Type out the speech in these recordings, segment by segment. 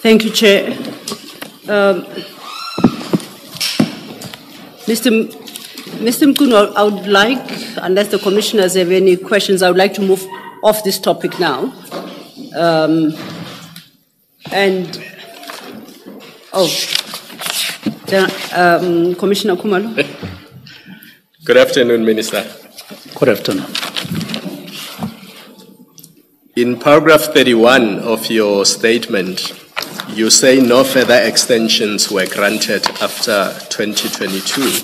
Thank you, Chair. Mr. Mchunu, I would like, unless the commissioners have any questions, I would like to move off this topic now. Commissioner Khumalo. Good afternoon, Minister. Good afternoon. In paragraph 31 of your statement, you say no further extensions were granted after 2022.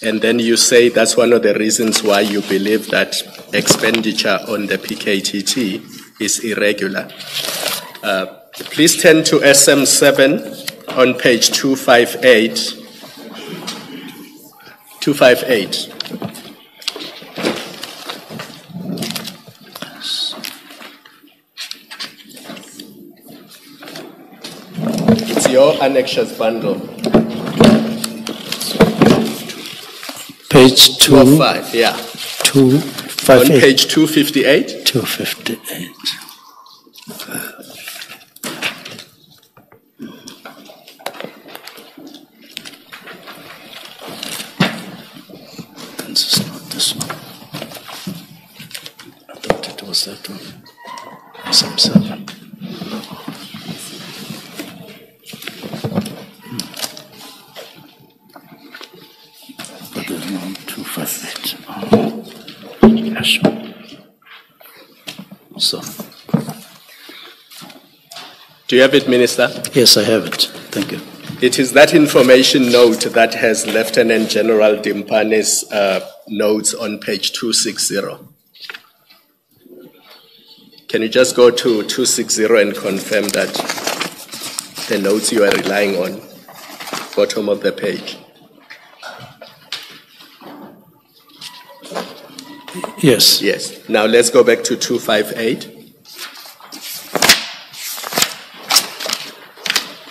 And then you say that's one of the reasons why you believe that expenditure on the PKTT is irregular. Please turn to SM7 on page 258. 258. It's your annexures bundle. Page 205, yeah. 258. On page 258? 258. This is not this one. I thought it was that one. Some 7. But there's no 258. Yes. So. Do you have it, Minister? Yes, I have it. Thank you. It is that information note that has Lieutenant General Dimpane's notes on page 260. Can you just go to 260 and confirm that the notes you are relying on, bottom of the page? Yes. Yes. Now let's go back to 258.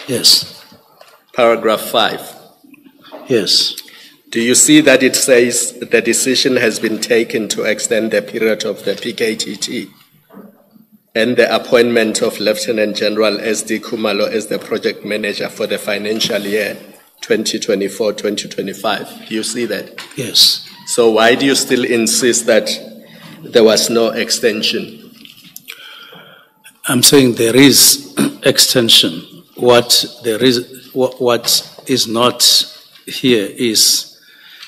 Yes. Paragraph 5. Yes. Do you see that it says the decision has been taken to extend the period of the PKTT and the appointment of Lieutenant General S.D. Khumalo as the project manager for the financial year 2024-2025? Do you see that? Yes. So why do you still insist that there was no extension? I'm saying there is extension. What is not here is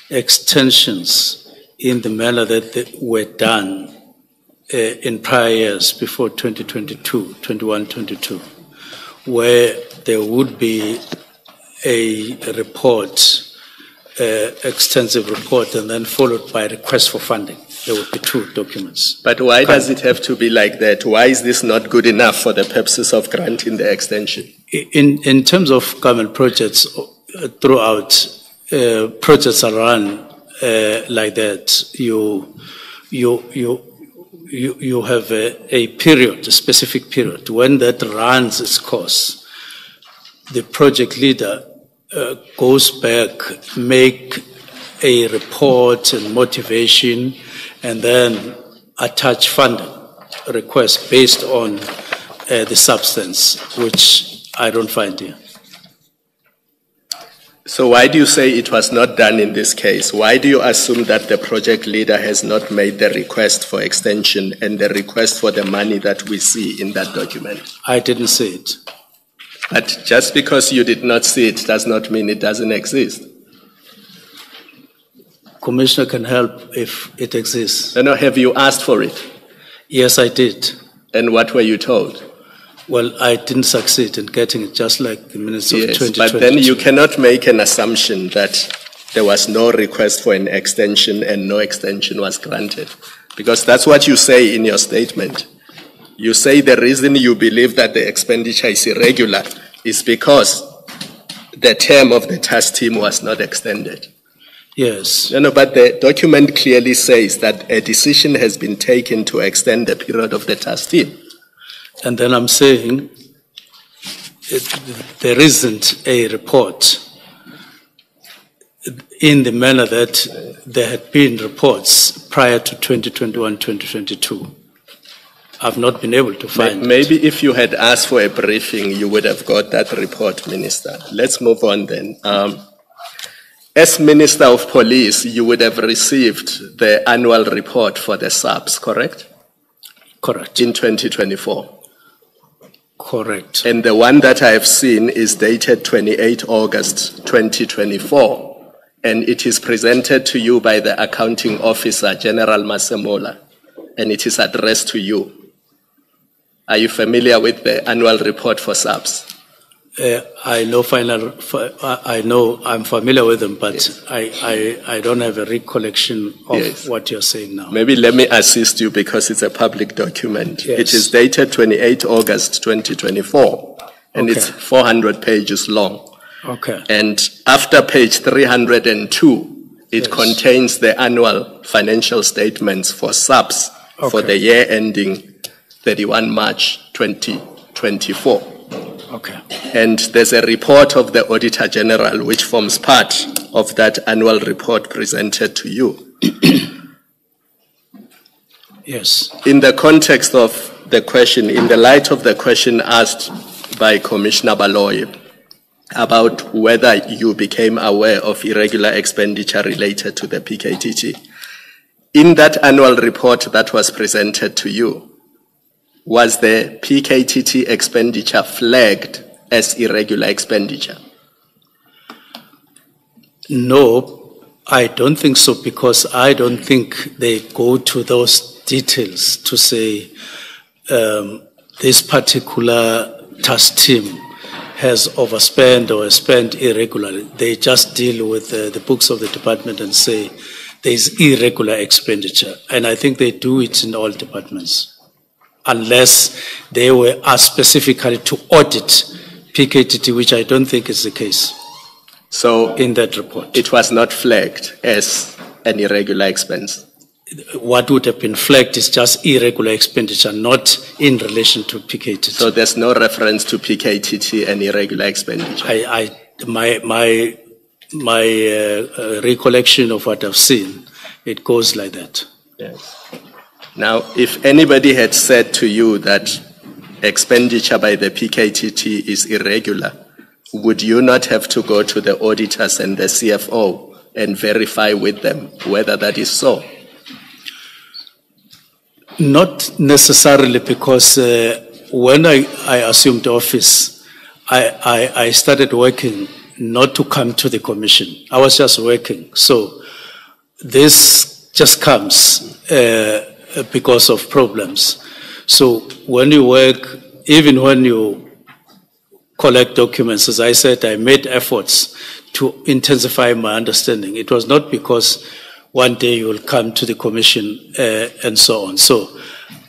extensions in the manner that they were done in prior years before 2022, 21-22, where there would be a report, extensive report, and then followed by a request for funding. There would be 2 documents. But why does it have to be like that? Why is this not good enough for the purposes of granting the extension? In terms of government projects throughout, projects are run like that. You have a period, a specific period. When that runs its course, the project leader goes back, make a report and motivation, and then attach funding request based on the substance, which I don't find here. So why do you say it was not done in this case? Why do you assume that the project leader has not made the request for extension and the request for the money that we see in that document? I didn't see it. But just because you did not see it does not mean it doesn't exist. Commissioner can help if it exists. No, have you asked for it? Yes, I did. And what were you told? Well, I didn't succeed in getting it, just like the minutes of 2022. But then you cannot make an assumption that there was no request for an extension and no extension was granted. Because that's what you say in your statement. You say the reason you believe that the expenditure is irregular is because the term of the task team was not extended. Yes. No, but the document clearly says that a decision has been taken to extend the period of the task team. And then I'm saying there isn't a report in the manner that there had been reports prior to 2021, 2022. I've not been able to find it. Maybe if you had asked for a briefing, you would have got that report, Minister. Let's move on then. As Minister of Police, you would have received the annual report for the SAPS, correct? Correct. In 2024. Correct. And the one that I have seen is dated 28 August 2024, and it is presented to you by the Accounting Officer, General Masemola, and it is addressed to you. Are you familiar with the annual report for SAPS? I know I'm familiar with them, but yes. I don't have a recollection of yes. what you're saying now. Maybe let me assist you because it's a public document. Yes. It is dated 28 August 2024, and okay. it's 400 pages long. Okay. And after page 302, it yes. contains the annual financial statements for SAPS okay. for the year ending 31 March 2024. Okay. And there's a report of the Auditor General which forms part of that annual report presented to you. Yes. In the context of the question, in the light of the question asked by Commissioner Baloyi about whether you became aware of irregular expenditure related to the PKTT, in that annual report that was presented to you, was the PKTT expenditure flagged as irregular expenditure? No, I don't think so, because I don't think they go to those details to say this particular task team has overspent or spent irregularly. They just deal with the books of the department and say there's irregular expenditure. And I think they do it in all departments, unless they were asked specifically to audit PKTT, which I don't think is the case. So in that report, it was not flagged as an irregular expense. What would have been flagged is just irregular expenditure, not in relation to PKTT. So there's no reference to PKTT and irregular expenditure. My recollection of what I've seen, it goes like that. Yes. Now, if anybody had said to you that expenditure by the PKTT is irregular, would you not have to go to the auditors and the CFO and verify with them whether that is so? Not necessarily, because when I assumed office, I started working not to come to the commission. I was just working. So this just comes because of problems. So when you work, even when you collect documents, as I said, I made efforts to intensify my understanding. It was not because one day you will come to the commission and so on. So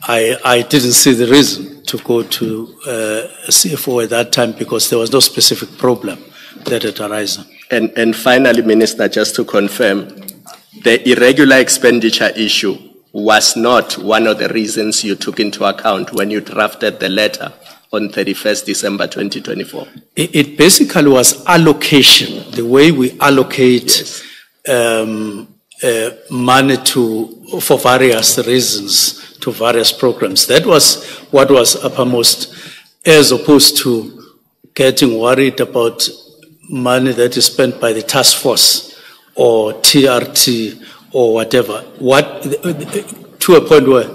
I didn't see the reason to go to a CFO at that time, because there was no specific problem that had arisen. And finally, Minister, just to confirm, the irregular expenditure issue was not one of the reasons you took into account when you drafted the letter on 31st December 2024? It basically was allocation, the way we allocate money for various reasons to various programs. That was what was uppermost, as opposed to getting worried about money that is spent by the task force or TRT or whatever. To a point where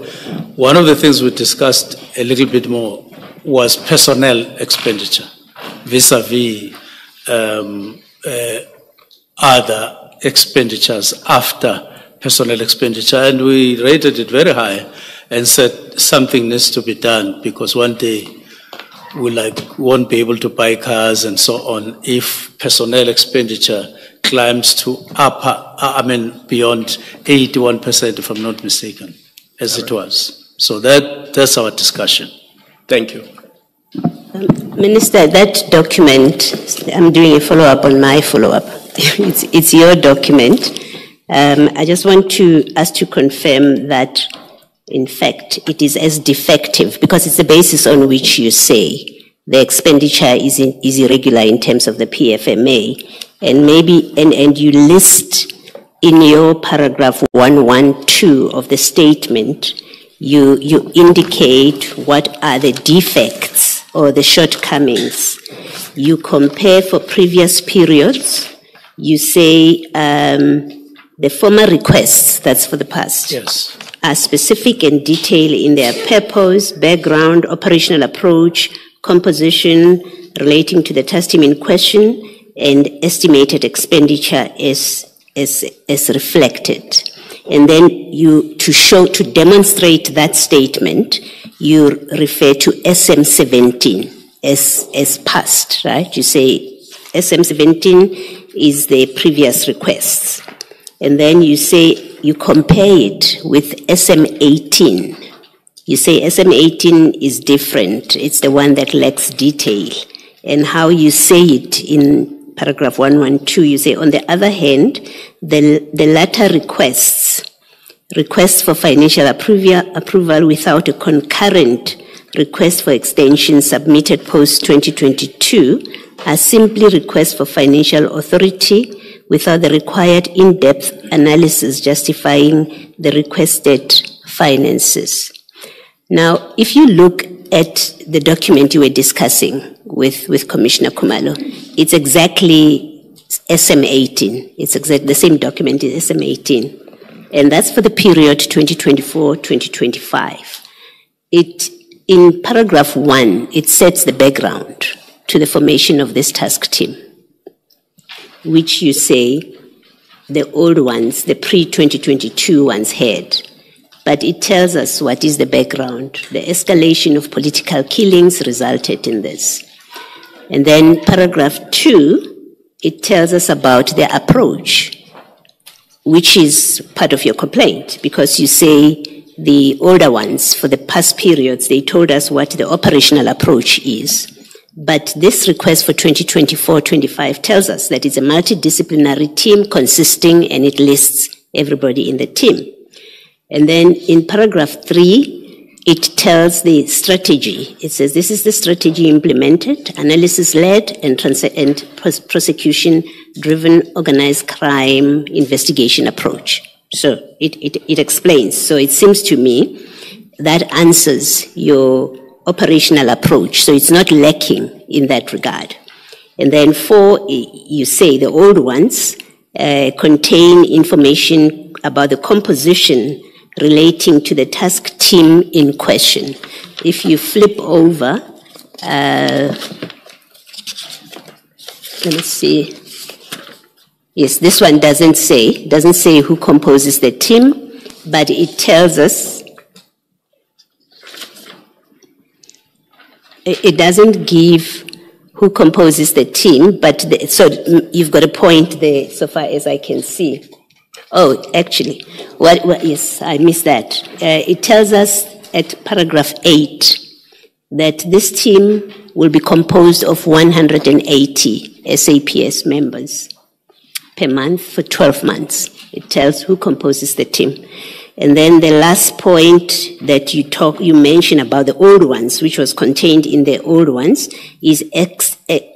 one of the things we discussed a little bit more was personnel expenditure vis-a-vis other expenditures after personnel expenditure, and we rated it very high and said something needs to be done, because one day we won't be able to buy cars and so on if personnel expenditure climbs to beyond 81%, if I'm not mistaken, as it was. So that's our discussion. Thank you. Minister, that document, I'm doing a follow-up on my follow-up. It's your document. I just want us to confirm that, in fact, it is as defective, because it's the basis on which you say the expenditure is irregular in terms of the PFMA. And and you list in your paragraph 112 of the statement you indicate what are the defects or the shortcomings. You compare for previous periods. You say the former requests, that's for the past, Yes. are specific and detailed in their purpose, background, operational approach, composition relating to the task team in question, and estimated expenditure as reflected. And then to demonstrate that statement, you refer to SM17 as past, right? You say SM17 is the previous requests. And then you say you compare it with SM18. You say SM18 is different. It's the one that lacks detail. And how you say it in paragraph 112, you say, on the other hand, the latter requests for financial approval without a concurrent request for extension submitted post-2022 are simply requests for financial authority without the required in-depth analysis justifying the requested finances. Now, if you look at the document you were discussing with Commissioner Khumalo, it's exactly SM18. It's exactly the same document is SM18. And that's for the period 2024-2025. In paragraph 1, it sets the background to the formation of this task team, which you say the old ones, the pre-2022 ones had. But it tells us what is the background. The escalation of political killings resulted in this. And then paragraph 2, it tells us about the approach, which is part of your complaint, because you say the older ones, for the past periods, they told us what the operational approach is. But this request for 2024-25 tells us that it's a multidisciplinary team consisting, and it lists everybody in the team. And then in paragraph 3, it tells the strategy. It says this is the strategy implemented, analysis-led and prosecution-driven organized crime investigation approach. So it explains. So it seems to me that answers your operational approach. So it's not lacking in that regard. And then 4, you say the old ones contain information about the composition relating to the task team in question. If you flip over, let me see. Yes, this one doesn't say who composes the team, but it tells us, it doesn't give who composes the team, but so you've got a point there so far as I can see. Oh, actually, yes, I missed that. It tells us at paragraph 8 that this team will be composed of 180 SAPS members per month for 12 months. It tells who composes the team. And then the last point that you mentioned about the old ones, which was contained in the old ones, is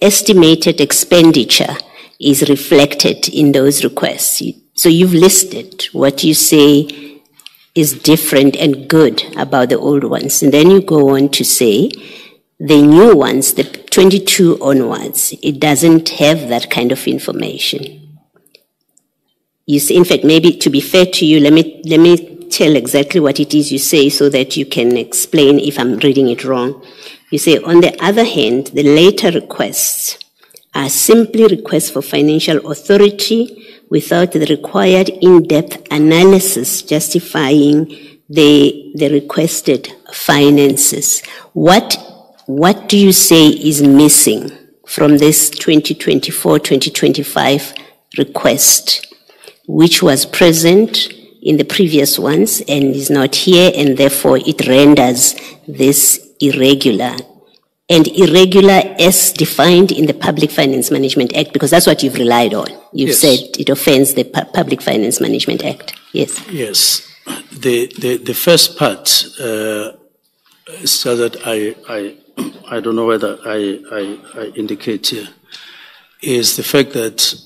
estimated expenditure is reflected in those requests. So you've listed what you say is different and good about the old ones. And then you go on to say the new ones, the 22 onwards, it doesn't have that kind of information. You say, in fact, maybe to be fair to you, let me tell exactly what it is you say so that you can explain if I'm reading it wrong. You say, on the other hand, the later requests are simply requests for financial authority without the required in-depth analysis justifying the requested finances. What do you say is missing from this 2024-2025 request, which was present in the previous ones and is not here, and therefore it renders this irregular? And irregular as defined in the Public Finance Management Act, because that's what you've relied on. You've said it offends the Public Finance Management Act. Yes. Yes. The first part, so that I don't know whether I indicate here, is the fact that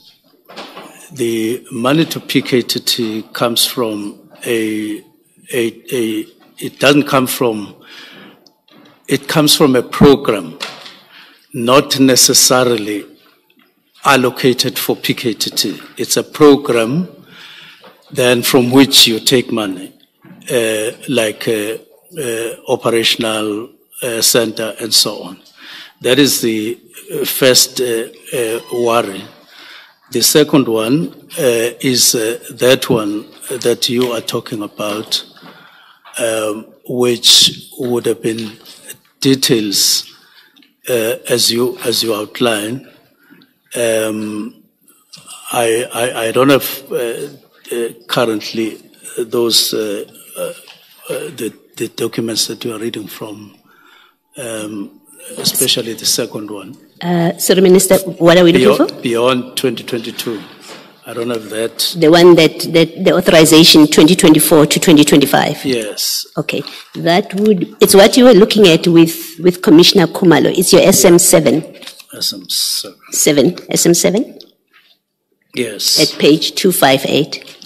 the money to PKTT comes from a it doesn't come from, it comes from a program, not necessarily allocated for PKTT. It's a program then from which you take money, like operational center and so on. That is the first worry. The second one is that one that you are talking about, which would have been details as you outline. I don't have currently those the documents that you are reading from, especially the second one. Sorry, Minister, what are we looking for? Beyond 2022. I don't have that. The one that the authorization 2024 to 2025. Yes. Okay, it's what you were looking at with Commissioner Khumalo. It's your SM7. SM7. SM7? Yes. At page 258.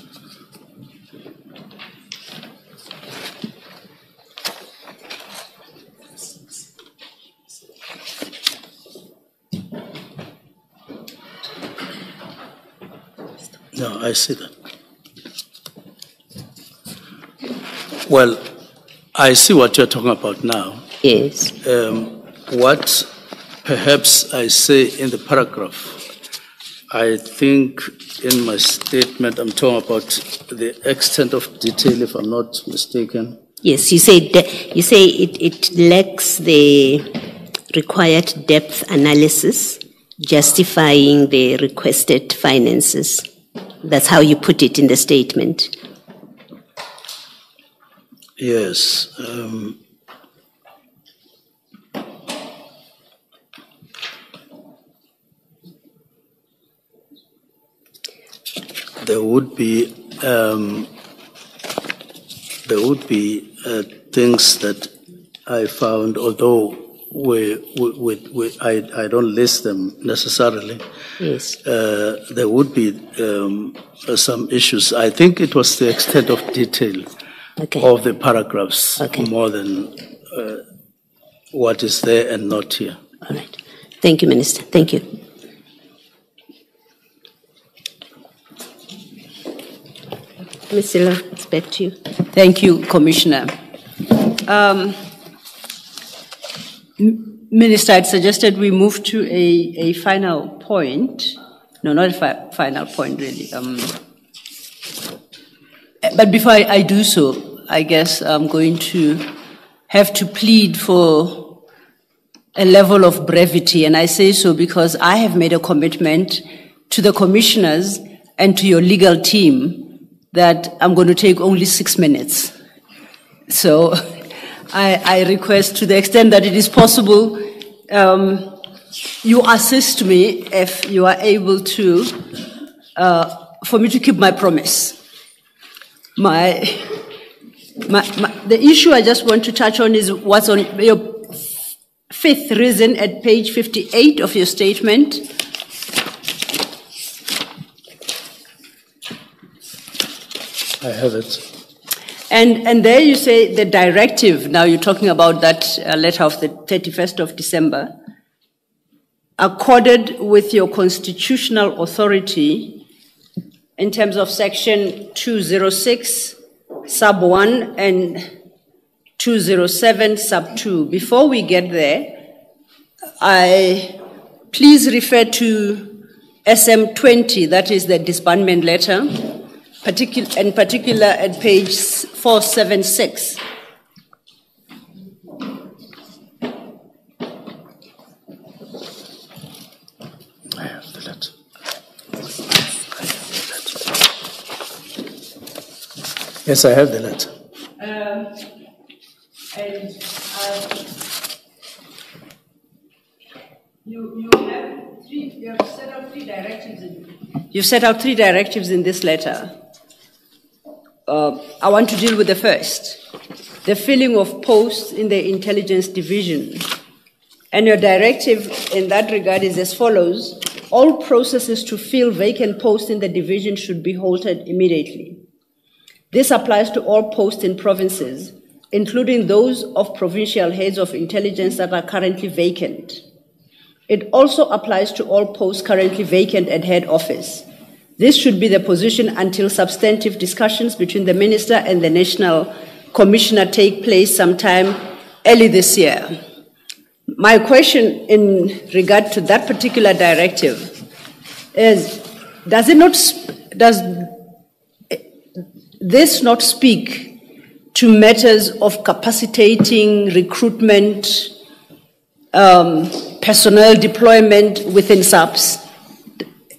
No, I see that. Well, I see what you're talking about now. Yes. What perhaps I say in the paragraph, I think in my statement I'm talking about the extent of detail, if I'm not mistaken. Yes, you say it lacks the required depth analysis justifying the requested finances. That's how you put it in the statement. Yes. There would be things that I found, although I don't list them necessarily. Yes. There would be some issues. I think it was the extent of detail of the paragraphs more than what is there and not here. All right. Thank you, Minister. Thank you. Ms. Silla, it's back to you. Thank you, Commissioner. Minister, I'd suggested we move to a final point. No, not a final point, really. But before I do so, I guess I'm going to have to plead for a level of brevity. And I say so because I have made a commitment to the commissioners and to your legal team that I'm going to take only 6 minutes. So I request, to the extent that it is possible, you assist me if you are able to, for me to keep my promise. The issue I just want to touch on is what's on your fifth reason at page 58 of your statement. I have it. And there you say the directive, now you're talking about that letter of the 31st of December, accorded with your constitutional authority in terms of section 206 sub 1 and 207 sub 2. Before we get there, please refer to SM20, that is the disbandment letter, in particular at page 476. I have the letter. Yes, I have the letter. You have set out three directives. You've set out 3 directives in this letter. I want to deal with the first, the filling of posts in the intelligence division. And your directive in that regard is as follows: all processes to fill vacant posts in the division should be halted immediately. This applies to all posts in provinces, including those of provincial heads of intelligence that are currently vacant. It also applies to all posts currently vacant at head office. This should be the position until substantive discussions between the Minister and the National Commissioner take place sometime early this year. My question in regard to that particular directive is, does this not speak to matters of capacitating, recruitment, personnel deployment within SAPS?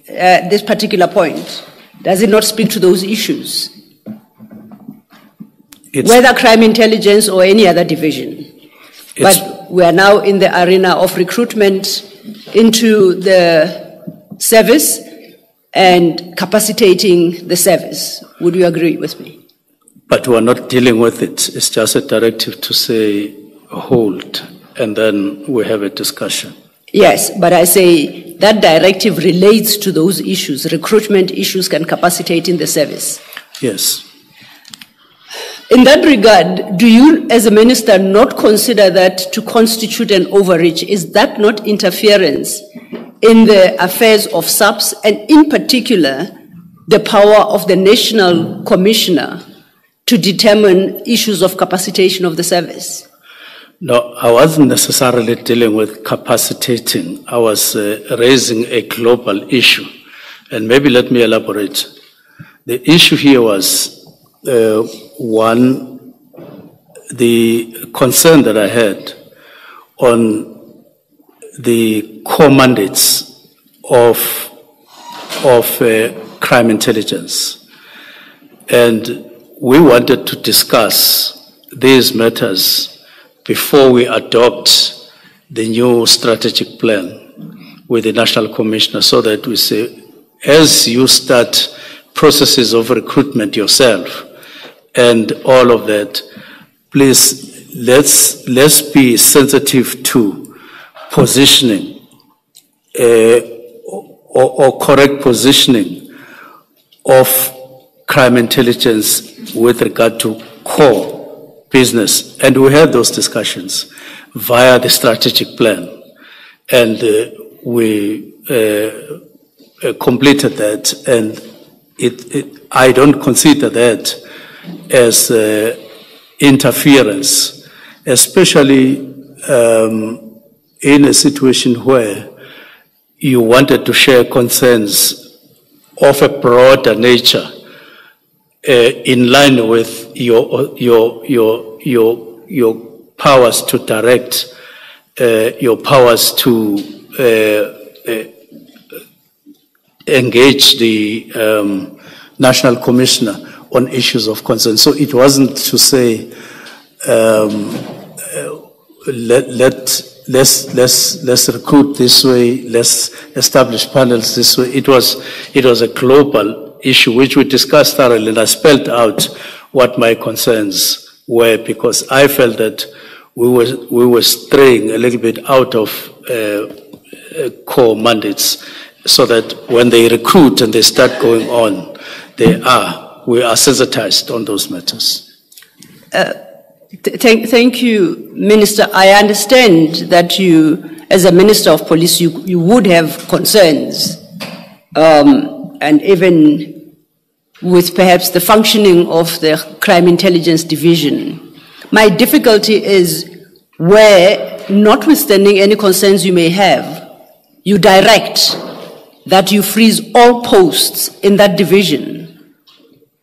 This particular point, does it not speak to those issues? Whether crime intelligence or any other division. But we are now in the arena of recruitment into the service and capacitating the service. Would you agree with me? But we are not dealing with it. It's just a directive to say hold, and then we have a discussion. Yes, but I say that directive relates to those issues, recruitment issues and capacitating the service. Yes. In that regard, do you, as a minister, not consider that to constitute an overreach? Is that not interference in the affairs of SAPS, and in particular, the power of the National Commissioner to determine issues of capacitation of the service? No, I wasn't necessarily dealing with capacitating. I was raising a global issue. And maybe let me elaborate. The issue here was, one, the concern that I had on the core mandates of crime intelligence. And we wanted to discuss these matters before we adopt the new strategic plan with the National Commissioner, so that we say, as you start processes of recruitment yourself and all of that, please let's be sensitive to positioning or correct positioning of crime intelligence with regard to core business. And we had those discussions via the strategic plan, and we completed that, and I don't consider that as interference, especially in a situation where you wanted to share concerns of a broader nature in line with your powers to direct, your powers to engage the National Commissioner on issues of concern. So it wasn't to say let's recruit this way, let's establish panels this way. It was a global issue which we discussed thoroughly, and I spelled out what my concerns were, because I felt that we were straying a little bit out of core mandates, so that when they recruit and they start going on, we are sensitized on those matters. Thank you, Minister. I understand that you, as a Minister of Police, you would have concerns, and even with perhaps the functioning of the Crime Intelligence Division. My difficulty is where, notwithstanding any concerns you may have, you direct that you freeze all posts in that division.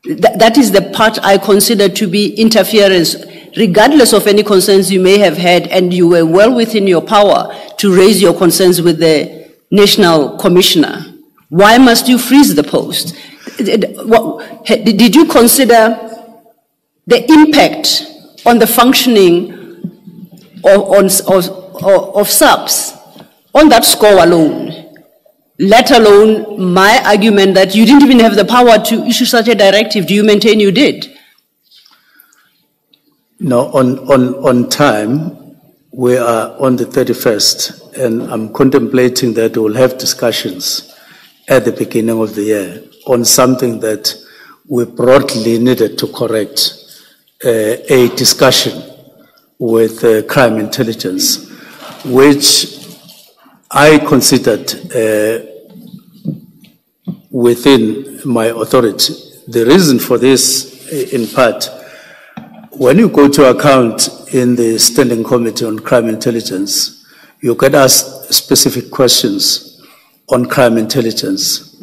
That is the part I consider to be interference, regardless of any concerns you may have had, and you were well within your power to raise your concerns with the National Commissioner. Why must you freeze the post? Did you consider the impact on the functioning of SAPS on that score alone, let alone my argument that you didn't even have the power to issue such a directive? Do you maintain you did? No, on time, we are on the 31st, and I'm contemplating that we'll have discussions at the beginning of the year on something that we broadly needed to correct a discussion with crime intelligence, which I considered within my authority. The reason for this, in part, when you go to account in the Standing Committee on Crime Intelligence, you get asked specific questions on crime intelligence,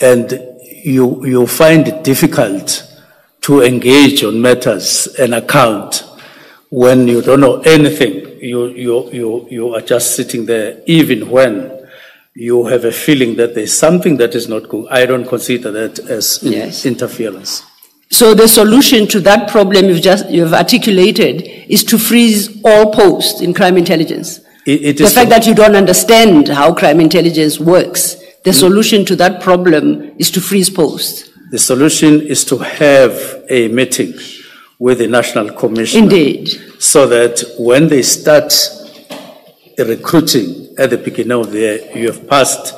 and you find it difficult to engage on matters and account when you don't know anything. You are just sitting there, even when you have a feeling that there's something that is not good. I don't consider that as interference. So the solution to that problem you've articulated is to freeze all posts in crime intelligence. The fact that you don't understand how crime intelligence works, the solution to that problem is to freeze posts. The solution is to have a meeting with the National Commission. Indeed. So that when they start recruiting at the beginning of the year, you have passed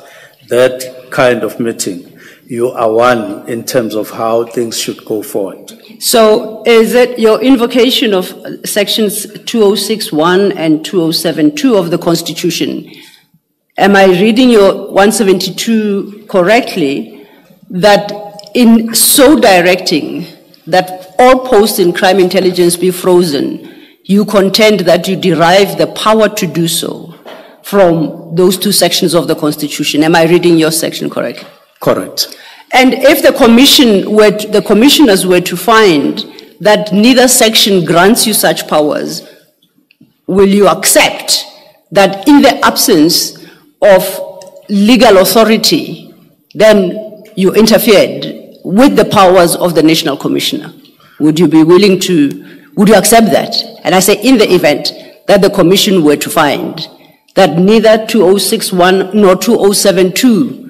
that kind of meeting. You are one in terms of how things should go forward. So is it your invocation of sections 2061 and 2072 of the Constitution? Am I reading your 172 correctly, that in so directing that all posts in crime intelligence be frozen, you contend that you derive the power to do so from those two sections of the Constitution? Am I reading your section correctly? Correct. And if the commissioners were to find that neither section grants you such powers, will you accept that in the absence of legal authority, then you interfered with the powers of the National Commissioner? Would you be willing to, would you accept that? And I say in the event that the Commission were to find that neither 2061 nor 2072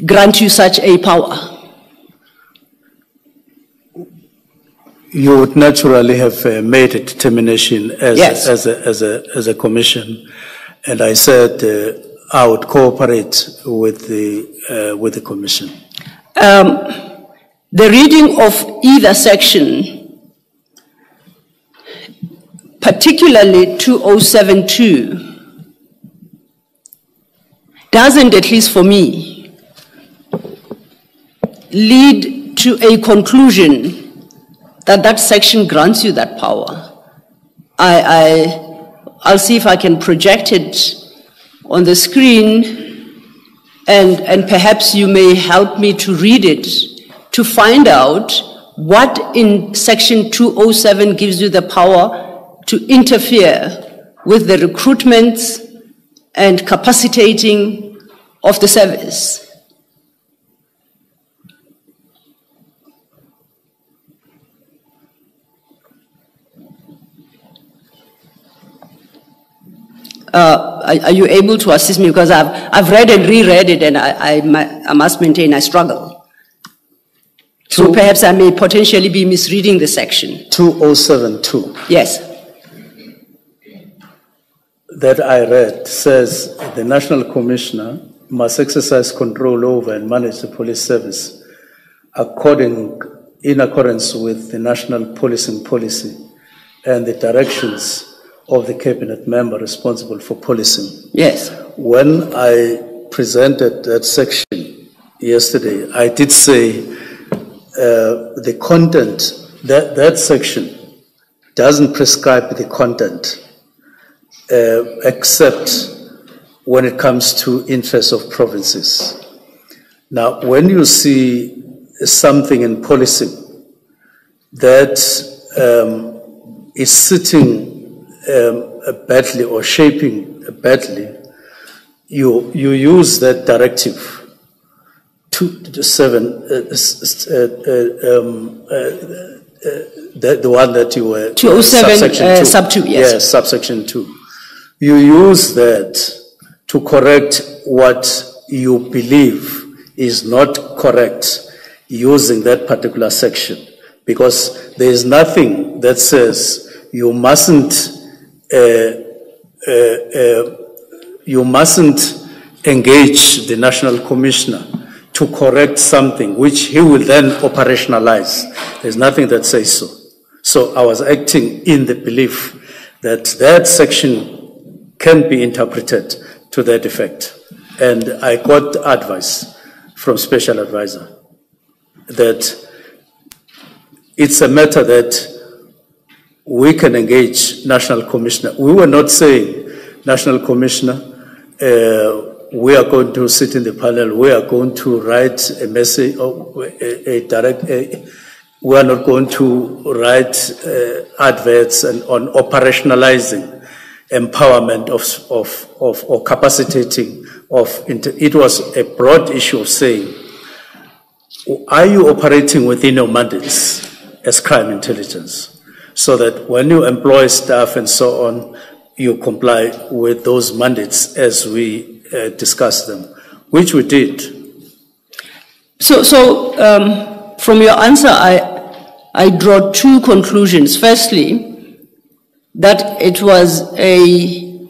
grant you such a power? You would naturally have made a determination as a commission, and I said I would cooperate with the commission. The reading of either section, particularly 2072, doesn't, at least for me, lead to a conclusion that that section grants you that power. I'll see if I can project it on the screen, and perhaps you may help me to read it to find out what in section 207 gives you the power to interfere with the recruitment and capacitating of the service. Are you able to assist me? Because I've read and reread it, and I must maintain I struggle. So perhaps I may potentially be misreading the section. 2072. Yes. That I read says the National Commissioner must exercise control over and manage the police service in accordance with the national policing policy and the directions of the cabinet member responsible for policing. Yes. When I presented that section yesterday, I did say the content, that section doesn't prescribe the content except when it comes to interests of provinces. Now, when you see something in policing that is sitting badly or shaping badly, you use that directive 207, the one that you were 207 sub 2, yes. Yes, subsection 2. You use that to correct what you believe is not correct using that particular section, because there is nothing that says you mustn't engage the National Commissioner to correct something which he will then operationalize. There's nothing that says so. So I was acting in the belief that that section can be interpreted to that effect. And I got advice from special advisor that it's a matter that we can engage National Commissioner. We were not saying, National Commissioner, we are going to sit in the panel, we are going to write a message, we are not going to write adverts on operationalizing empowerment or capacitating of, it was a broad issue of saying, are you operating within your mandates as crime intelligence? So that when you employ staff and so on, you comply with those mandates as we discussed them, which we did. So from your answer, I draw two conclusions. Firstly, that it was a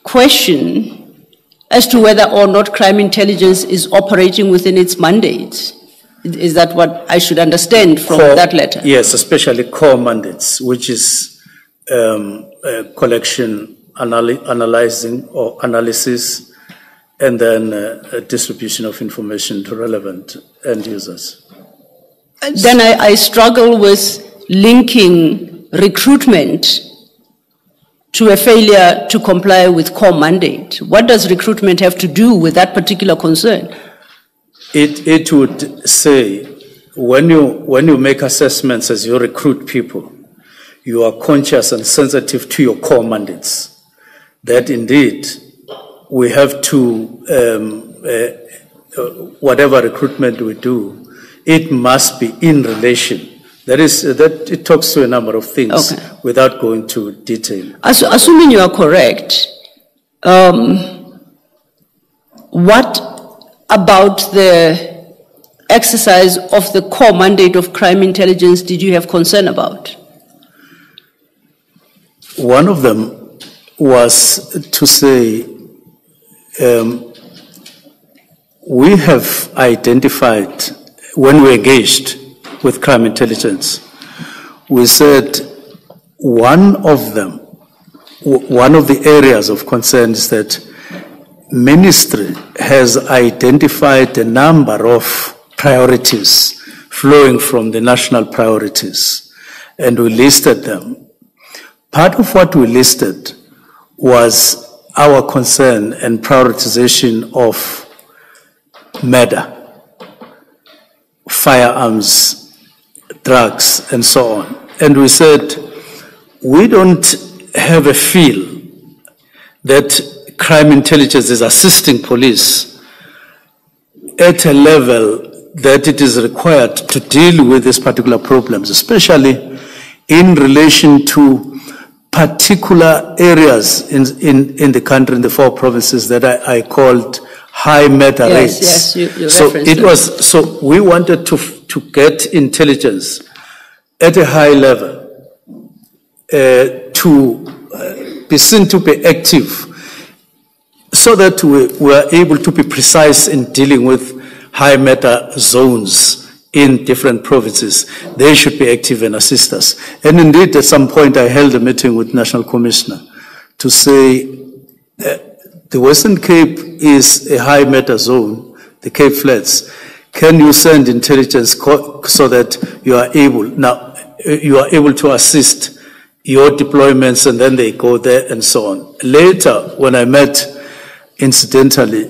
question as to whether or not crime intelligence is operating within its mandate. Is that what I should understand from that letter? Yes, especially core mandates, which is collection, analyzing or analysis, and then distribution of information to relevant end users. Then I struggle with linking recruitment to a failure to comply with core mandate. What does recruitment have to do with that particular concern? It would say, when you make assessments as you recruit people, you are conscious and sensitive to your core mandates. That indeed, we have to, whatever recruitment we do, it must be in relation. That it talks to a number of things without going to detail. Assuming you are correct, what about the exercise of the core mandate of crime intelligence did you have concern about? One of them was to say, we have identified, when we engaged with crime intelligence, we said one of the areas of concern is that Ministry has identified a number of priorities flowing from the national priorities, and we listed them. Part of what we listed was our concern and prioritization of murder, firearms, drugs, and so on. And we said, we don't have a feel that crime intelligence is assisting police at a level that it is required to deal with these particular problems, especially in relation to particular areas in the country, in the 4 provinces that I called high murder rates. Yes, you so we wanted to get intelligence at a high level to be seen to be active, so that we were able to be precise in dealing with high murder zones in different provinces. They should be active and assist us. And indeed, at some point, I held a meeting with National Commissioner to say the Western Cape is a high murder zone, the Cape Flats. Can you send intelligence so that you are able to assist your deployments, and then they go there and so on. Later, when I met, incidentally,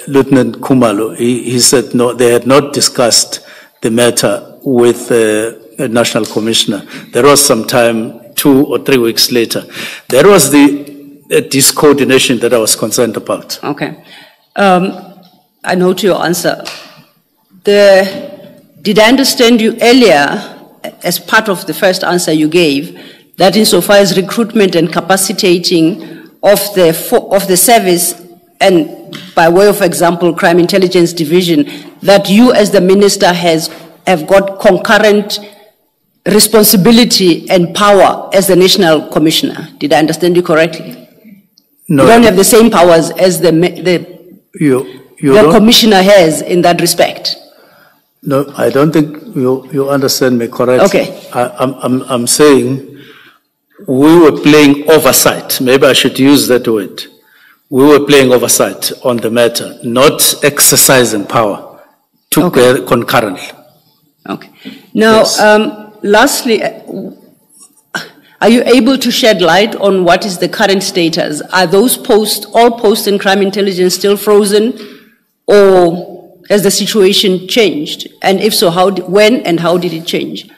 Lieutenant Khumalo, he said no, they had not discussed the matter with the National Commissioner. There was some time, 2 or 3 weeks later. There was the discoordination that I was concerned about. Okay. I note your answer. Did I understand you earlier, as part of the first answer you gave, that insofar as recruitment and capacitating of the service, and by way of example, Crime Intelligence Division, that you as the minister have got concurrent responsibility and power as the National Commissioner? Did I understand you correctly? No. You don't have the same powers as the Commissioner has in that respect? No, I don't think you understand me correctly. Okay. I'm saying we were playing oversight. Maybe I should use that word. We were playing oversight on the matter, not exercising power together concurrently. Okay. Now, Yes. Lastly, are you able to shed light on what is the current status? Are those all posts in crime intelligence still frozen, or has the situation changed? And if so, when and how did it change?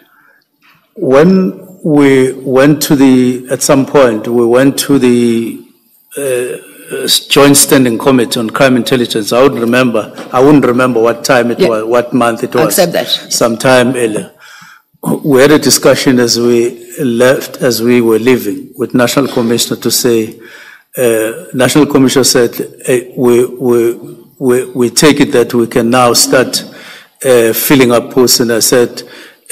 When we went to at some point, we went to the Joint Standing Committee on Crime Intelligence. I wouldn't remember what time it was, what month it was. Accept that. Sometime earlier. We had a discussion as we were leaving with National Commissioner to say, National Commissioner said, hey, we take it that we can now start filling up posts, and I said,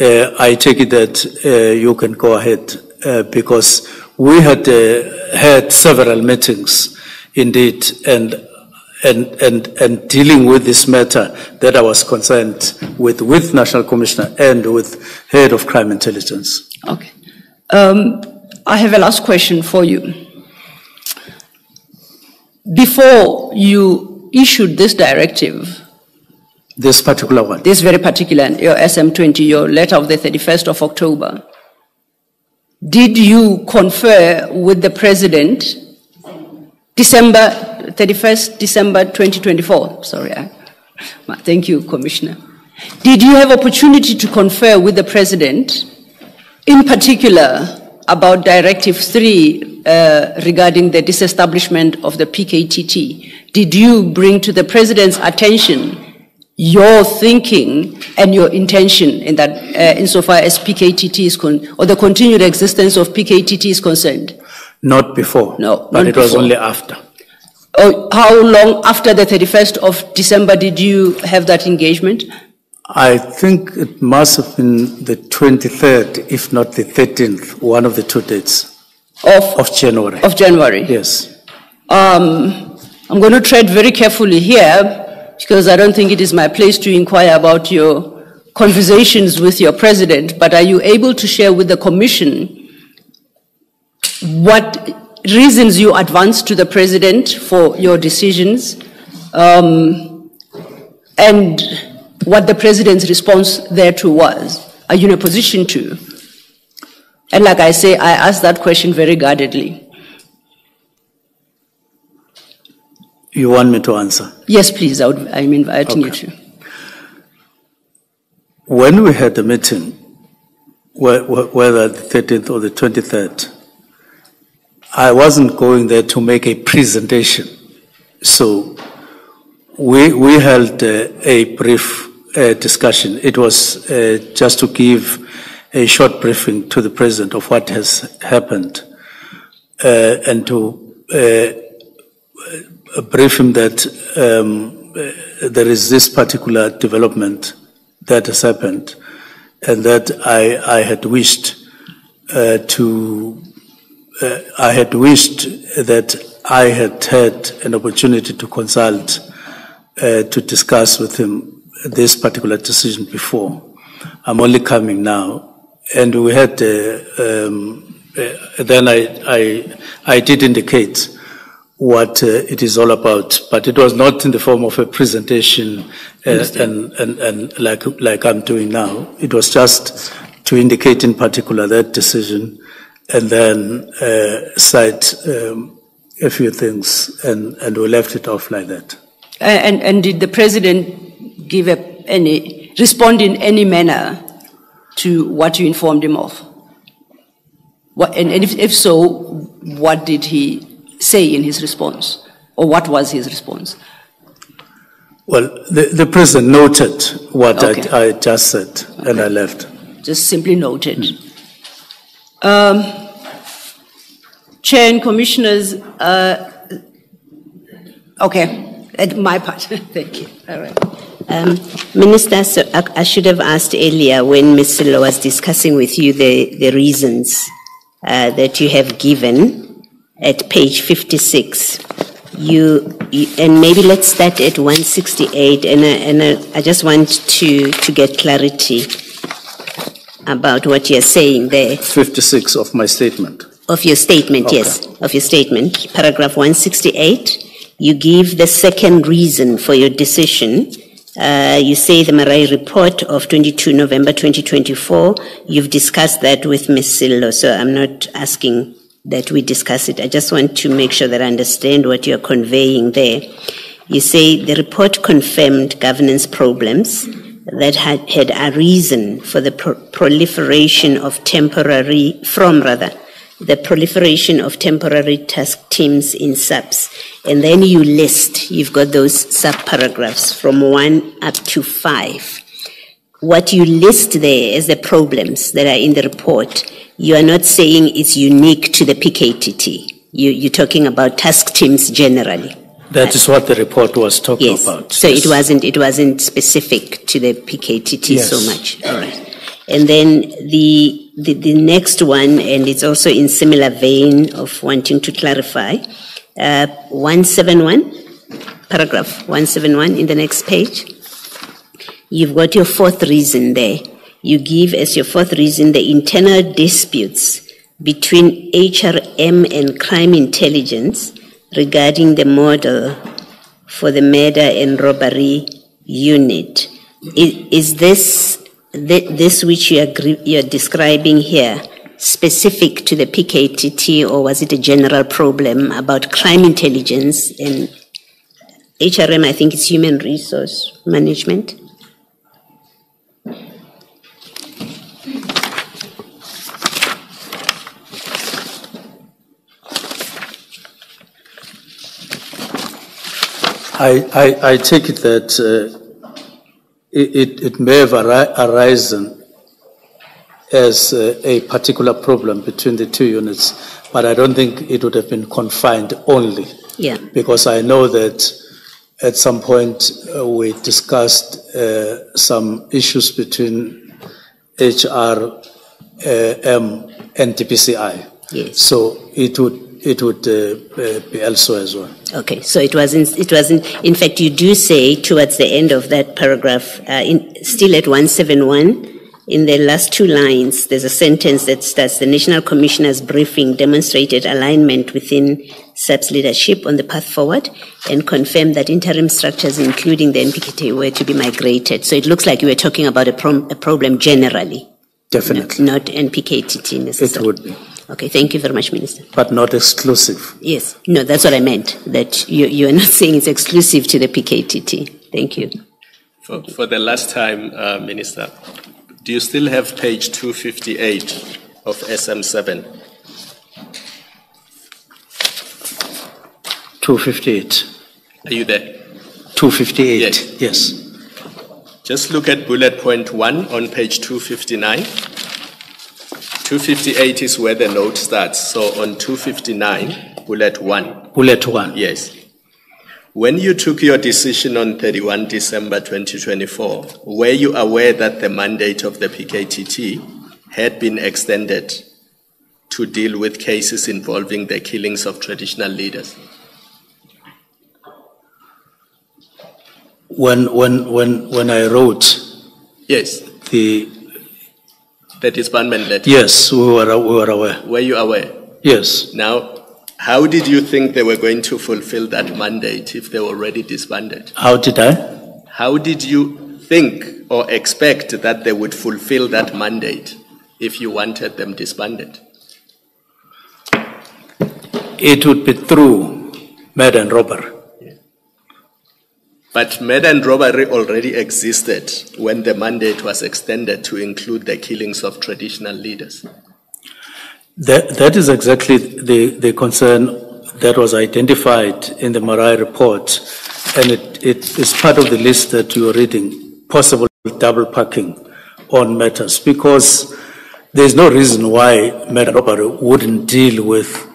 I take it that you can go ahead because we had had several meetings, indeed, and dealing with this matter that I was concerned with National Commissioner and with Head of Crime Intelligence. Okay. I have a last question for you. Before you issued this directive, this particular one, this very particular, your SM20, your letter of the 31st of October, did you confer with the President December 2024? Sorry. Thank you, Commissioner. Did you have opportunity to confer with the President, in particular, about Directive 3 regarding the disestablishment of the PKTT? Did you bring to the President's attention your thinking and your intention in that, insofar as PKTT is or the continued existence of PKTT is concerned? Not before. No, but it was before. only after. Oh, how long after the 31st of December did you have that engagement? I think it must have been the 23rd, if not the 13th, one of the two dates of January. Of January. Yes. I'm going to tread very carefully here because I don't think it is my place to inquire about your conversations with your President, but are you able to share with the Commission what reasons you advanced to the President for your decisions and what the President's response thereto was? Are you in a position to? And like I say, I asked that question very guardedly. You want me to answer? Yes, please. I'm inviting you to. When we had the meeting, whether the 13th or the 23rd, I wasn't going there to make a presentation. So we held a brief discussion. It was just to give a short briefing to the President of what has happened and to brief him that there is this particular development that has happened and that I had wished that I had had an opportunity to consult, to discuss with him this particular decision before. I'm only coming now. And we had, then I did indicate what it is all about, but it was not in the form of a presentation and like I'm doing now. It was just to indicate in particular that decision and then cite a few things, and we left it off like that. And did the President give respond in any manner to what you informed him of? And if so, what did he say in his response, or what was his response? Well, the President noted what I just said, and I left. Just simply noted. Chair and Commissioners, okay, at my part, thank you. All right. Minister, so I should have asked earlier when Ms. Silo was discussing with you the reasons that you have given at page 56 and maybe let's start at 168, and I just want to get clarity about what you're saying there. 56 of my statement. Of your statement, Okay. yes, of your statement. Paragraph 168, you give the second reason for your decision. You say the Marai report of 22 November 2024, you've discussed that with Ms. Sillo, so I'm not asking that we discuss it. I just want to make sure that I understand what you're conveying there. You say the report confirmed governance problems that had arisen for the proliferation of temporary task teams in SAPS. And then you list, you've got those sub-paragraphs from 1 up to 5. What you list there as the problems that are in the report, you are not saying it's unique to the PKTT. You're talking about task teams generally. That is what the report was talking Yes. about. So Yes. it wasn't specific to the PKTT Yes. so much. All right. And then the next one, and it's also in similar vein of wanting to clarify, 171, paragraph 171 in the next page. You've got your fourth reason there. You give as your fourth reason the internal disputes between HRM and crime intelligence regarding the model for the murder and robbery unit. Is this which you're describing here specific to the PKTT, or was it a general problem about crime intelligence and HRM? I think it's human resource management. I take it that it may have arisen as a particular problem between the two units, but I don't think it would have been confined only. Yeah. Because I know that at some point we discussed some issues between HRM and DPCI. Yes. So it would be elsewhere as well. Okay, so it wasn't, in fact, you do say towards the end of that paragraph, still at 171, in the last two lines, there's a sentence that starts, the National Commissioner's briefing demonstrated alignment within SAP's leadership on the path forward and confirmed that interim structures, including the NPKT, were to be migrated. So it looks like you were talking about a problem generally. Definitely. Not NPKTT necessarily. It would be. Okay, thank you very much, Minister. But not exclusive. Yes, no, that's what I meant, that you are not saying it's exclusive to the PKTT. Thank you. For the last time, Minister, do you still have page 258 of SM7? 258. Are you there? 258. Yes. Yes. Just look at bullet point 1 on page 259. 258 is where the note starts. So on 259, bullet 1. Bullet 1. Yes. When you took your decision on 31 December 2024, were you aware that the mandate of the PKTT had been extended to deal with cases involving the killings of traditional leaders? When I wrote Yes. the disbandment letter? yes, we were aware. Were you aware? Yes. Now, how did you think they were going to fulfill that mandate if they were already disbanded? How did I? How did you think or expect that they would fulfill that mandate if you wanted them disbanded? It would be through murder and robbery. But murder and robbery already existed when the mandate was extended to include the killings of traditional leaders. That is exactly the concern that was identified in the Marai report, and it is part of the list that you are reading, possible double parking on matters, because there's no reason why murder and robbery wouldn't deal with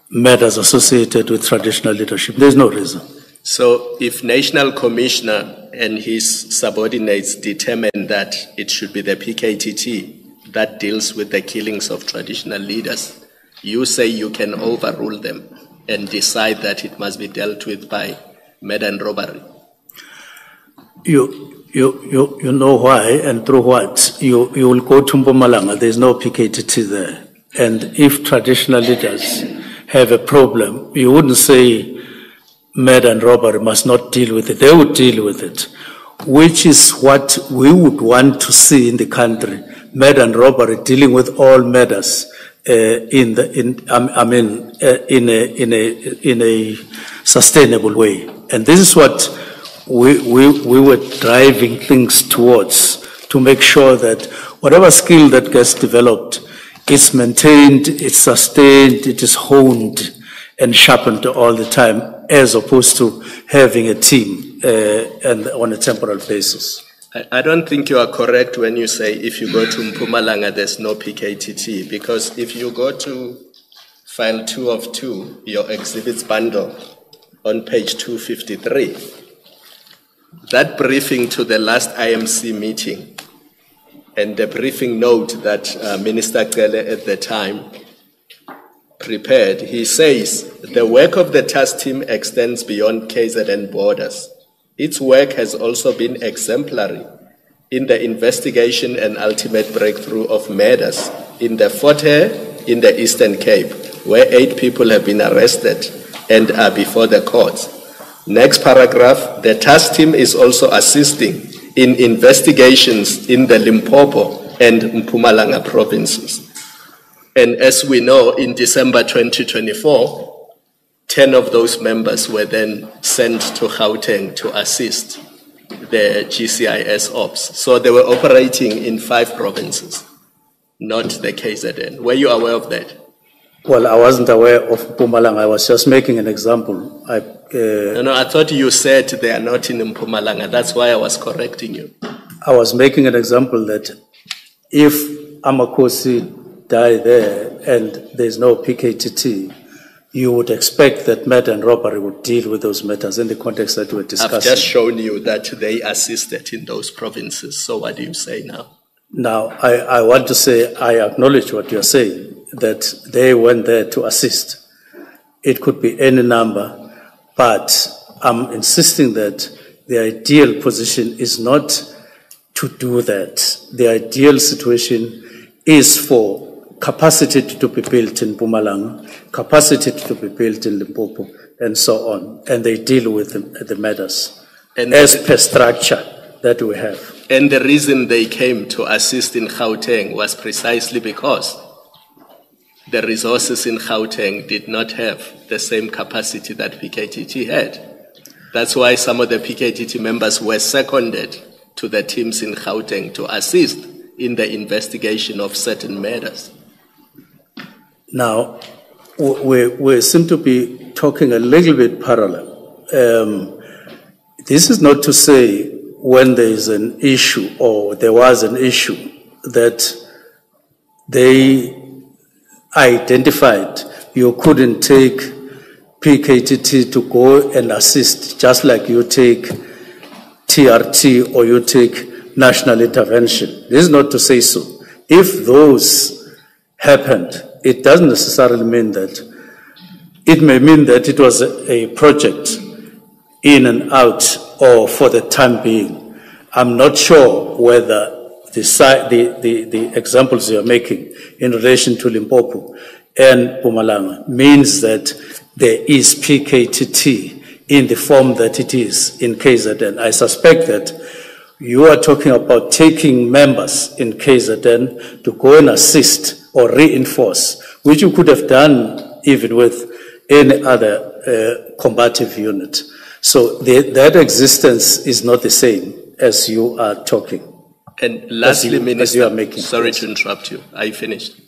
matters associated with traditional leadership. There's no reason. So if National Commissioner and his subordinates determine that it should be the PKTT that deals with the killings of traditional leaders, you say you can overrule them? and decide that it must be dealt with by murder and robbery? You know why and through what? You will go to Mpumalanga, there's no PKTT there. And if traditional leaders have a problem, you wouldn't say murder and robbery must not deal with it. They would deal with it, which is what we would want to see in the country. Murder and robbery dealing with all murders in a sustainable way. And this is what we were driving things towards, to make sure that whatever skill that gets developed is maintained, it's sustained, it is honed and sharpened all the time, as opposed to having a team and on a temporal basis. I don't think you are correct when you say if you go to Mpumalanga, there's no PKTT, because if you go to file 2 of 2, your exhibits bundle on page 253, that briefing to the last IMC meeting and the briefing note that Minister Kele at the time prepared, he says, the work of the task team extends beyond KZN borders. Its work has also been exemplary in the investigation and ultimate breakthrough of murders in the Fort Hare, in the Eastern Cape, where 8 people have been arrested and are before the courts. Next paragraph, the task team is also assisting in investigations in the Limpopo and Mpumalanga provinces. And as we know, in December 2024, 10 of those members were then sent to Gauteng to assist the GCIS ops. So they were operating in 5 provinces, not the KZN. Were you aware of that? Well, I wasn't aware of Mpumalanga. I was just making an example. No, I thought you said they are not in Mpumalanga. That's why I was correcting you. I was making an example that if Amakosi die there and there's no PKTT, you would expect that murder and robbery would deal with those matters in the context that we're discussing. I've just shown you that they assisted in those provinces. So what do you say now? Now, I want to say I acknowledge what you're saying, that they went there to assist. It could be any number, but I'm insisting that the ideal position is not to do that. The ideal situation is for capacity to be built in Mpumalanga, capacity to be built in Limpopo, and so on. And they deal with the matters as per structure that we have. And the reason they came to assist in Gauteng was precisely because the resources in Gauteng did not have the same capacity that PKTT had. That's why some of the PKTT members were seconded to the teams in Gauteng to assist in the investigation of certain matters. Now, we seem to be talking a little bit parallel. This is not to say when there is an issue or there was an issue that they identified you couldn't take PKTT to go and assist, just like you take TRT or you take national intervention. This is not to say so. If those happened, it doesn't necessarily mean that. It may mean that it was a project in and out or for the time being. I'm not sure whether the examples you're making in relation to Limpopo and Mpumalanga means that there is PKTT in the form that it is in KZN. I suspect that you are talking about taking members in KZN to go and assist or reinforce, which you could have done even with any other combative unit. So that existence is not the same as you are talking. And lastly, Minister, sorry yes. to interrupt you. Are you finished?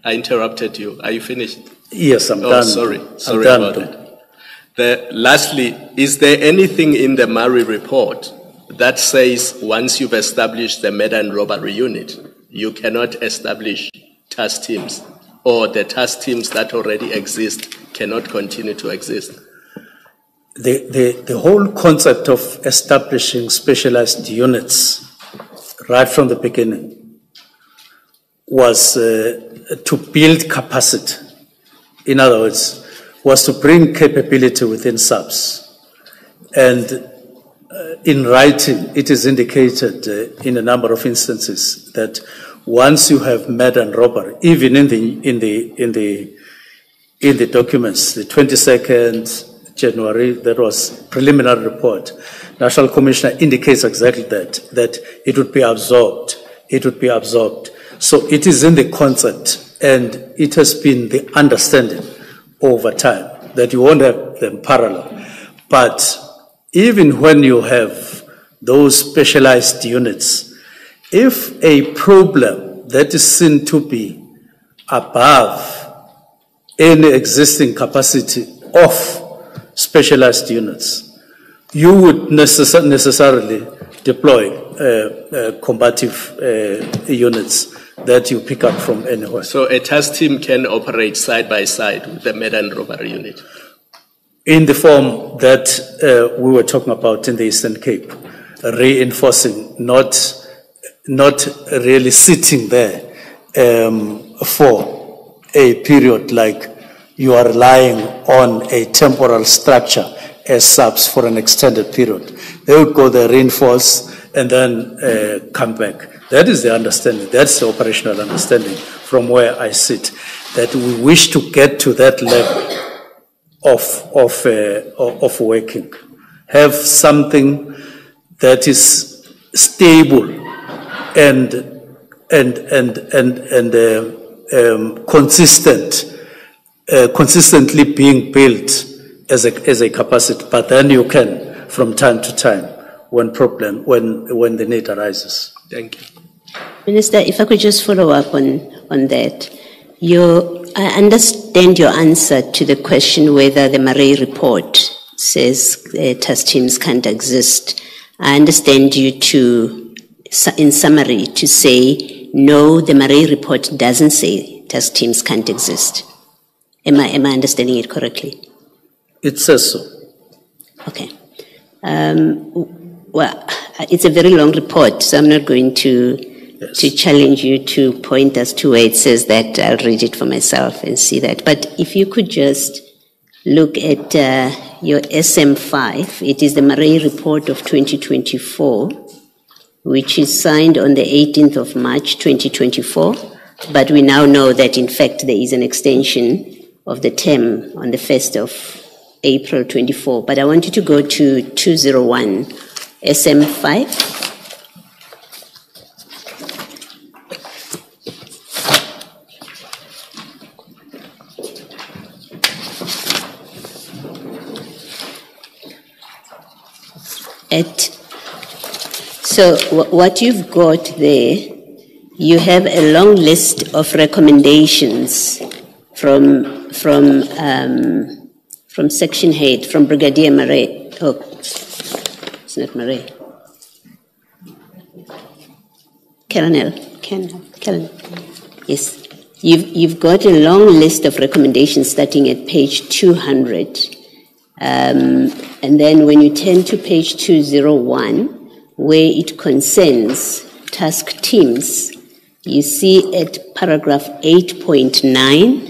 I interrupted you. Are you finished? Yes, I'm done. Sorry about that. Lastly, is there anything in the Murray report that says once you've established the murder and robbery unit, you cannot establish task teams, or the task teams that already exist cannot continue to exist? The whole concept of establishing specialized units right from the beginning was to build capacity. In other words, was to bring capability within SAPS. And in writing, it is indicated in a number of instances that once you have murder and robbery, even in the documents, the 22nd January, that was preliminary report, National Commissioner indicates exactly that it would be absorbed. It would be absorbed. So it is in the concept, and it has been the understanding over time that you won't have them parallel. But even when you have those specialized units, if a problem that is seen to be above any existing capacity of specialized units, you would necessarily deploy combative units that you pick up from anywhere. So a task team can operate side by side with the murder and robbery unit? In the form that we were talking about in the Eastern Cape, reinforcing, not really sitting there for a period like you are relying on a temporal structure as SAPS for an extended period. They would go there, reinforce, and then come back. That is the understanding. That's the operational understanding from where I sit, that we wish to get to that level of working. Have something that is stable and consistently being built as a capacity. But then you can, from time to time, when the need arises. Thank you. Minister, if I could just follow up on that. I understand your answer to the question whether the Murray report says task teams can't exist. I understand you to, in summary, to say, no, the Murray report doesn't say task teams can't exist. Am I understanding it correctly? It says so. Okay. Well, it's a very long report, so I'm not going to challenge you to point us to where it says that. I'll read it for myself and see that. But if you could just look at your SM5, it is the Murray report of 2024, which is signed on the 18th of March 2024. But we now know that, in fact, there is an extension of the term on the 1st of April 24. But I want you to go to 201 SM5. So what you've got there, you have a long list of recommendations from section head, from Brigadier Murray. Oh, it's not Murray. Colonel. Yes, you've got a long list of recommendations starting at page 200. And then when you turn to page 201, where it concerns task teams, you see at paragraph 8.9,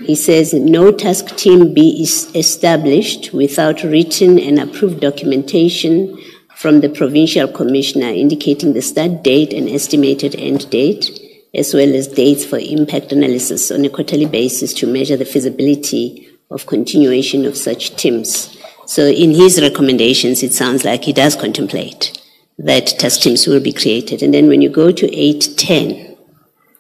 he says, no task team be established without written and approved documentation from the provincial commissioner indicating the start date and estimated end date, as well as dates for impact analysis on a quarterly basis to measure the feasibility of continuation of such teams. So in his recommendations, it sounds like he does contemplate that task teams will be created. And then when you go to 8.10,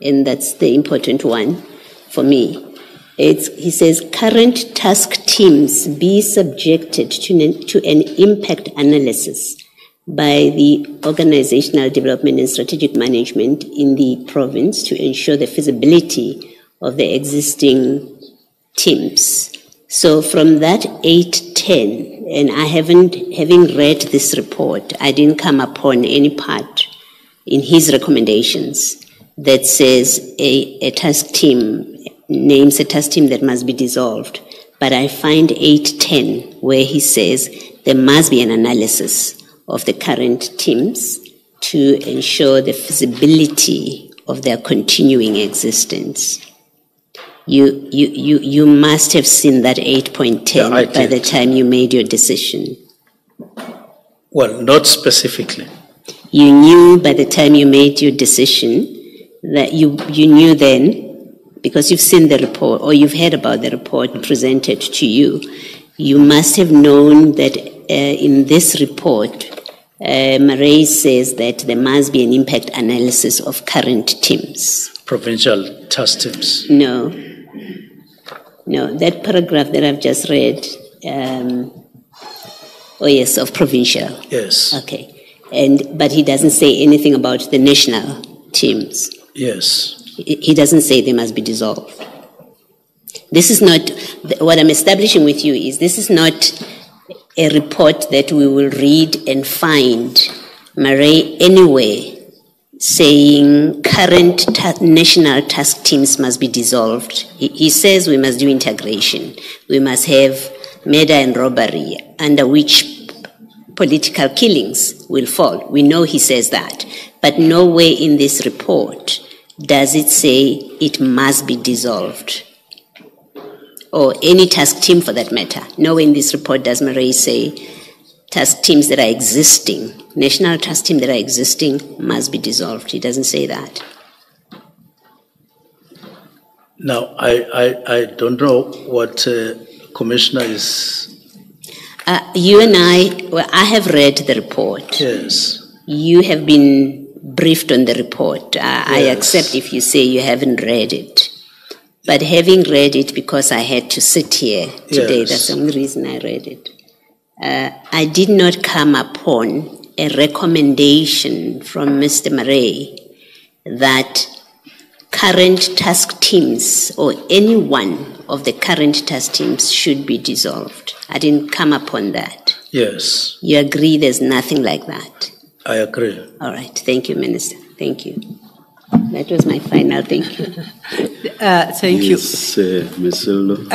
and that's the important one for me, he says, current task teams be subjected to an impact analysis by the Organizational Development and Strategic Management in the province to ensure the feasibility of the existing teams. So from that 8.10, and having read this report, I didn't come upon any part in his recommendations that says a task team, names a task team that must be dissolved. But I find 8.10 where he says there must be an analysis of the current teams to ensure the feasibility of their continuing existence. you must have seen that 8.10 by the time you made your decision. Well, not specifically. You knew by the time you made your decision that you knew then, because you've seen the report or you've heard about the report presented to you, you must have known that in this report, Murray says that there must be an impact analysis of current teams. Provincial task teams. No, that paragraph that I've just read, oh yes, of provincial. Yes. Okay, but he doesn't say anything about the national teams. Yes. He doesn't say they must be dissolved. This is not, what I'm establishing with you is this is not a report that we will read and find Murray anywhere saying current national task teams must be dissolved. He says we must do integration. We must have murder and robbery, under which political killings will fall. We know he says that. But nowhere in this report does it say it must be dissolved. Or any task team for that matter. Nowhere in this report does Murray say task teams that are existing, national task teams that are existing must be dissolved. He doesn't say that. Now, I don't know what Commissioner is... You and I have read the report. Yes. You have been briefed on the report. I accept if you say you haven't read it. But having read it, because I had to sit here today, that's the only reason I read it. I did not come upon a recommendation from Mr. Murray that current task teams or any one of the current task teams should be dissolved. I didn't come upon that. Yes. You agree there's nothing like that? I agree. All right. Thank you, Minister. Thank you. That was my final thank you. Thank you. Yes, Ms. Silno.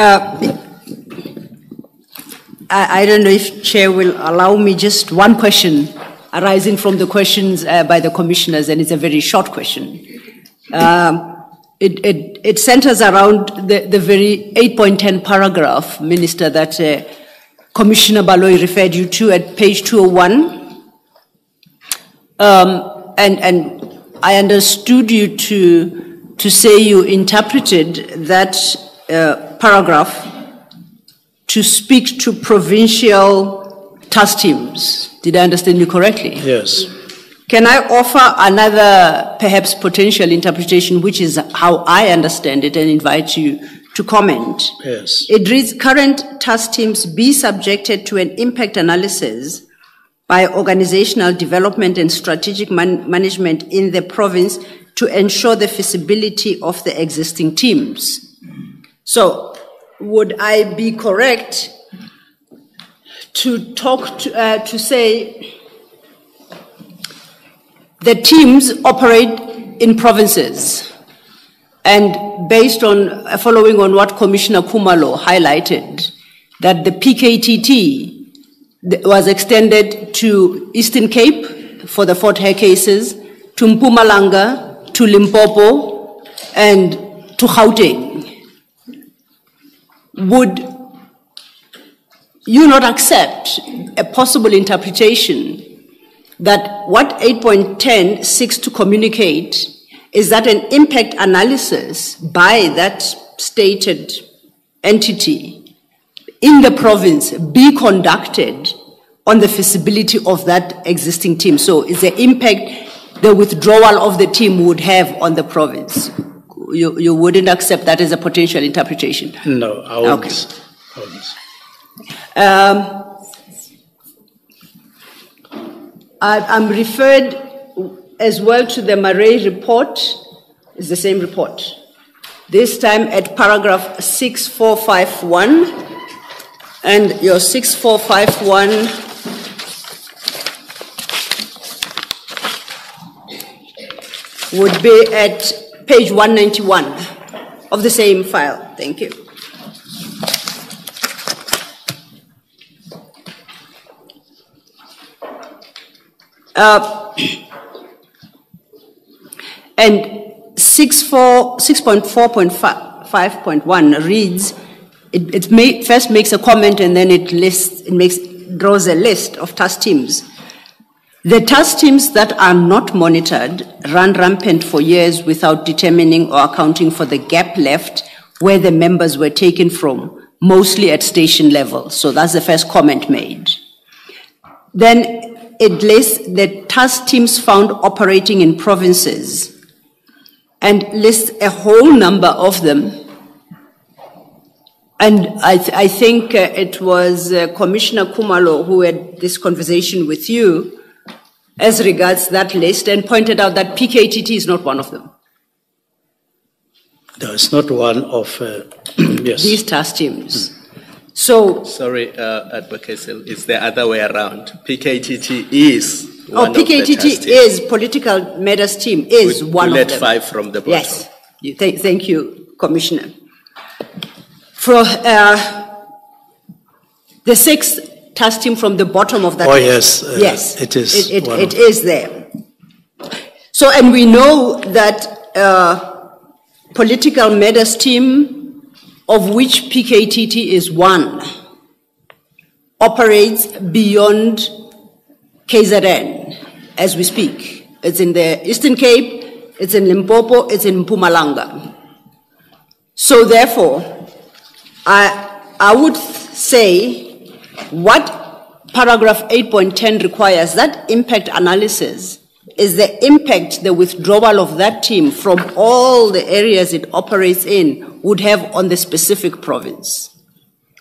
I don't know if Chair will allow me just one question arising from the questions by the commissioners, and it's a very short question. It centers around the very 8.10 paragraph, Minister, that Commissioner Baloyi referred you to at page 201. And I understood you to say you interpreted that paragraph to speak to provincial task teams. Did I understand you correctly? Yes. Can I offer another perhaps potential interpretation, which is how I understand it, and invite you to comment? Yes. It reads, current task teams be subjected to an impact analysis by organizational development and strategic management in the province to ensure the feasibility of the existing teams. So, would I be correct to talk to say the teams operate in provinces, and based on following on what Commissioner Khumalo highlighted, that the PKTT was extended to Eastern Cape for the Fort Hare cases, to Mpumalanga, to Limpopo, and to Gauteng. Would you not accept a possible interpretation that what 8.10 seeks to communicate is that an impact analysis by that stated entity in the province be conducted on the feasibility of that existing team? So is the impact the withdrawal of the team would have on the province? You wouldn't accept that as a potential interpretation? No, I wouldn't. Okay. I wouldn't. I'm referred as well to the Murray report. It's the same report. This time at paragraph 6451. And your 6451 would be at page 191 of the same file. Thank you. And 6.4.5 5.1 reads, first makes a comment and then draws a list of task teams. The task teams that are not monitored run rampant for years without determining or accounting for the gap left where the members were taken from, mostly at station level. So that's the first comment made. Then it lists the task teams found operating in provinces and lists a whole number of them. And I think it was Commissioner Kumalo who had this conversation with you as regards that list and pointed out that PKTT is not one of them. No, it's not one of, yes. These task teams. So. Sorry, Advocate, it's the other way around. PKTT is one of the task PKTT is Political Matters Team, is with one of them. bullet 5 from the bottom. Yes. Thank you, Commissioner. For the sixth task team from the bottom of that list. Yes. It is. It is there. So, and we know that Political Matters Team, of which PKTT is one, operates beyond KZN as we speak. It's in the Eastern Cape, it's in Limpopo, it's in Mpumalanga. So therefore, I would say what paragraph 8.10 requires, that impact analysis, is the impact the withdrawal of that team from all the areas it operates in would have on the specific province.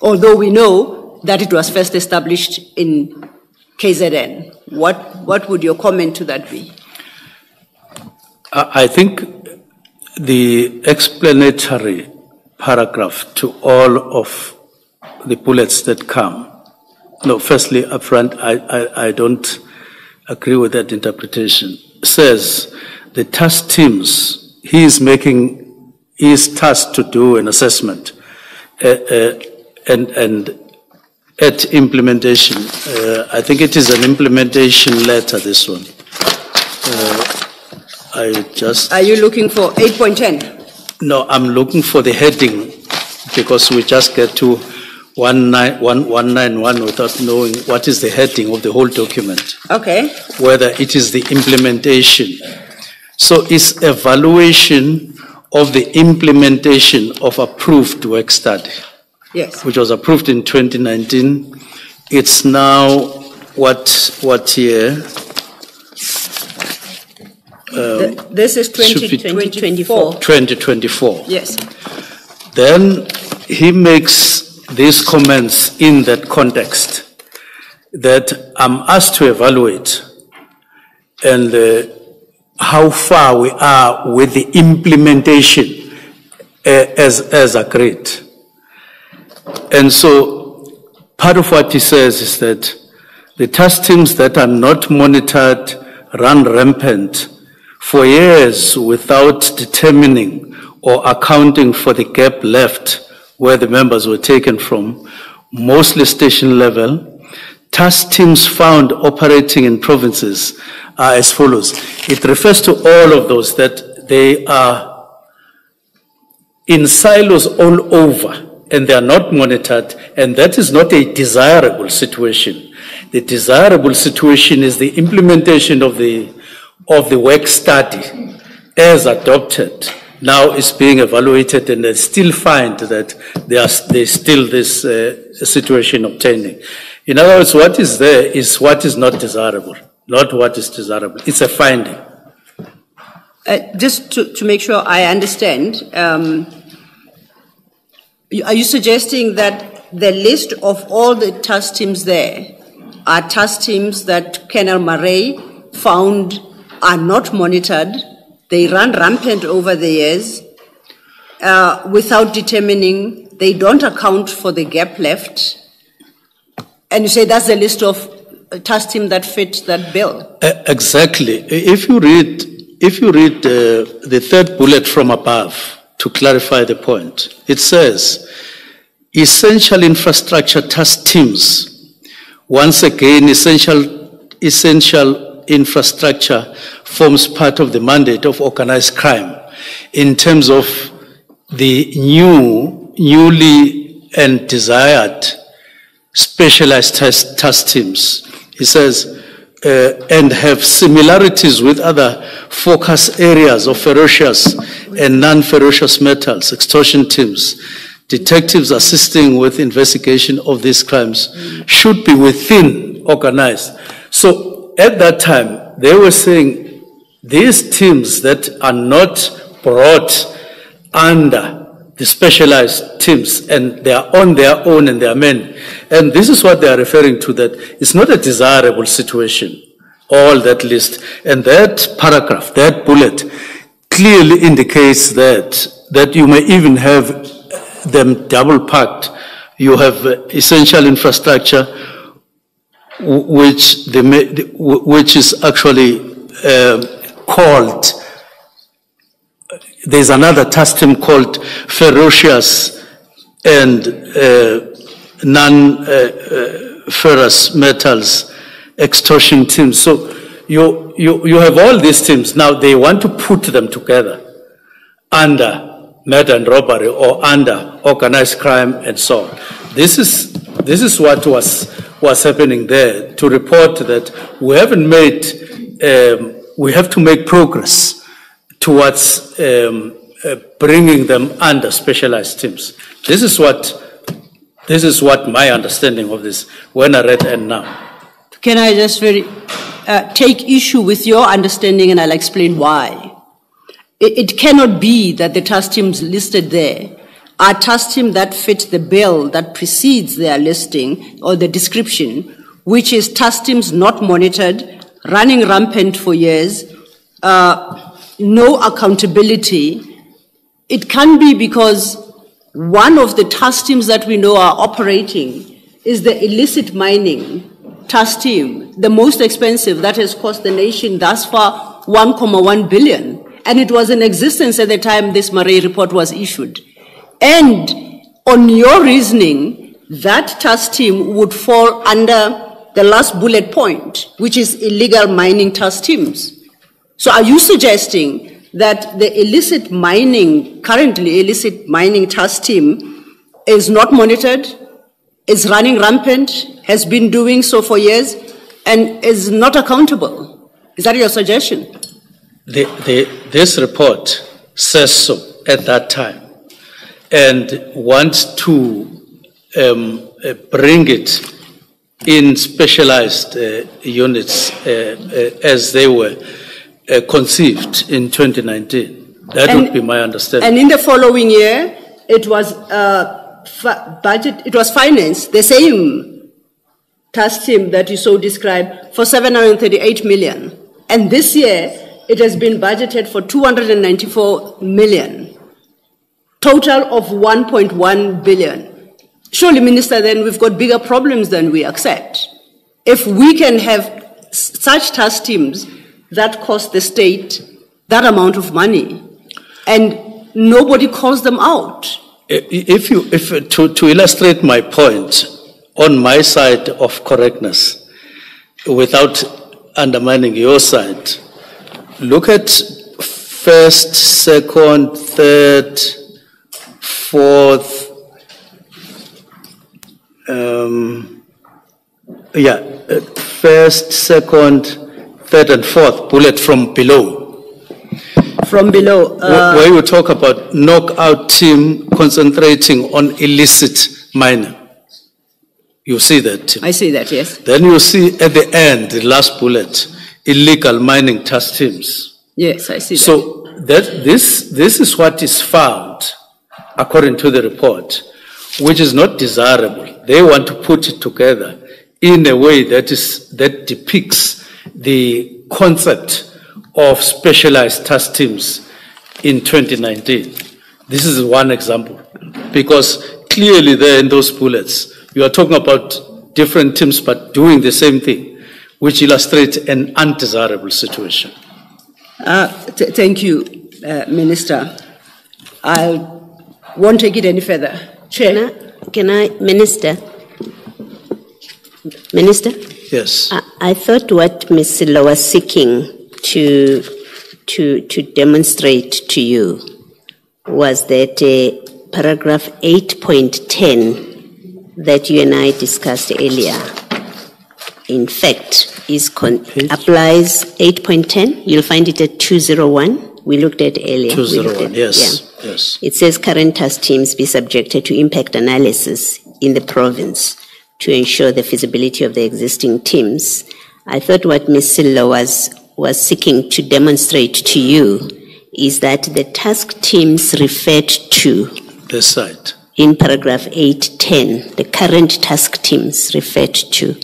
Although we know that it was first established in KZN. What would your comment to that be? I think the explanatory paragraph to all of the bullets that come. No, firstly, up front, I don't agree with that interpretation. Says the task teams, he is tasked to do an assessment and at implementation. I think it is an implementation letter, this one. Are you looking for 8.10? No, I'm looking for the heading because we just get to 191 without knowing what is the heading of the whole document. Okay. Whether it is the implementation. So it's evaluation of the implementation of approved work study. Yes. Which was approved in 2019. It's now what year? This is 2024. 2024. Yes. Then he makes these comments in that context that I'm asked to evaluate and how far we are with the implementation as agreed. And so part of what he says is that the task teams that are not monitored run rampant for years without determining or accounting for the gap left where the members were taken from, mostly station level. Task teams found operating in provinces are as follows. It refers to all of those that they are in silos all over and they are not monitored, and that is not a desirable situation. The desirable situation is the implementation of the work study as adopted. Now is being evaluated, and they still find that there's still this situation obtaining. In other words, what is there is what is not desirable, not what is desirable. It's a finding. Just to make sure I understand, are you suggesting that the list of all the task teams there are task teams that Colonel Murray found are not monitored? They run rampant over the years without determining, they don't account for the gap left. And you say that's the list of task teams that fit that bill. Exactly. If you read the third bullet from above, to clarify the point, it says, essential infrastructure task teams. Once again, essential infrastructure forms part of the mandate of organized crime in terms of the newly and desired specialized task teams. He says, and have similarities with other focus areas of ferocious and non-ferocious metals, extortion teams, detectives assisting with investigation of these crimes should be within organized. So at that time, they were saying these teams that are not brought under the specialized teams and they are on their own and they are men. And this is what they are referring to, that it's not a desirable situation, all that list. And that paragraph, that bullet, clearly indicates that you may even have them double packed. You have essential infrastructure, which is actually called, there's another task team called ferocious and non-ferrous metals extortion teams. So you have all these teams. Now they want to put them together under murder and robbery or under organized crime and so on. This is what was happening there, to report that we haven't made, we have to make progress towards bringing them under specialized teams. This is what my understanding of this, when I read and now. Can I just take issue with your understanding, and I'll explain why. It cannot be that the task teams listed there are task teams that fit the bill that precedes their listing or the description, which is task teams not monitored, running rampant for years, no accountability. It can be because one of the task teams that we know are operating is the illicit mining task team, the most expensive, that has cost the nation thus far 1.1 billion. And it was in existence at the time this Murray report was issued. And on your reasoning, that task team would fall under the last bullet point, which is illegal mining task teams. So are you suggesting that the illicit mining, currently illicit mining task team is not monitored, is running rampant, has been doing so for years, and is not accountable? Is that your suggestion? This report says so at that time and wants to bring it in specialized units as they were conceived in 2019. That would be my understanding. And in the following year, it was financed, the same task team that you so described, for 738 million. And this year, it has been budgeted for 294 million, total of 1.1 billion. Surely, Minister, then we've got bigger problems than we accept. If we can have such task teams that cost the state that amount of money, and nobody calls them out. To illustrate my point, on my side of correctness, without undermining your side, look at first, second, third, fourth, first, second, third, and fourth bullet from below. From below. Where you talk about knockout team concentrating on illicit mining. You see that, Tim? I see that, yes. Then you see at the end, the last bullet, illegal mining task teams. Yes, I see that. So this is what is found, according to the report, which is not desirable. They want to put it together in a way that depicts the concept of specialized task teams in 2019. This is one example, because clearly there in those bullets, you are talking about different teams but doing the same thing, which illustrates an undesirable situation. Thank you, Minister. I won't take it any further. Chair. Can I, Minister? Minister? Yes. I thought what Ms. Silla was seeking to demonstrate to you was that paragraph 8.10 that you and I discussed earlier, in fact, applies 8.10. You'll find it at 201. We looked at earlier. 201, yes, yeah. yes. It says current task teams be subjected to impact analysis in the province to ensure the feasibility of the existing teams. I thought what Ms. Sillo was seeking to demonstrate to you is that the task teams referred to this side in paragraph 8.10, the current task teams referred to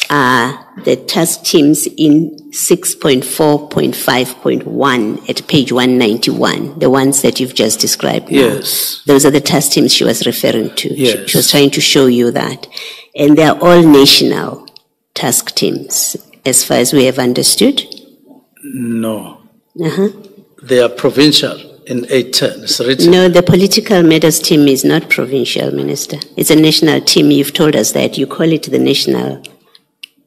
are the task teams in 6.4.5.1 at page 191, the ones that you've just described now. Yes. Those are the task teams she was referring to. Yes. She was trying to show you that. And they're all national task teams, as far as we have understood? No. They are provincial in 810. It's written. No, the political matters team is not provincial, Minister. It's a national team. You've told us that. You call it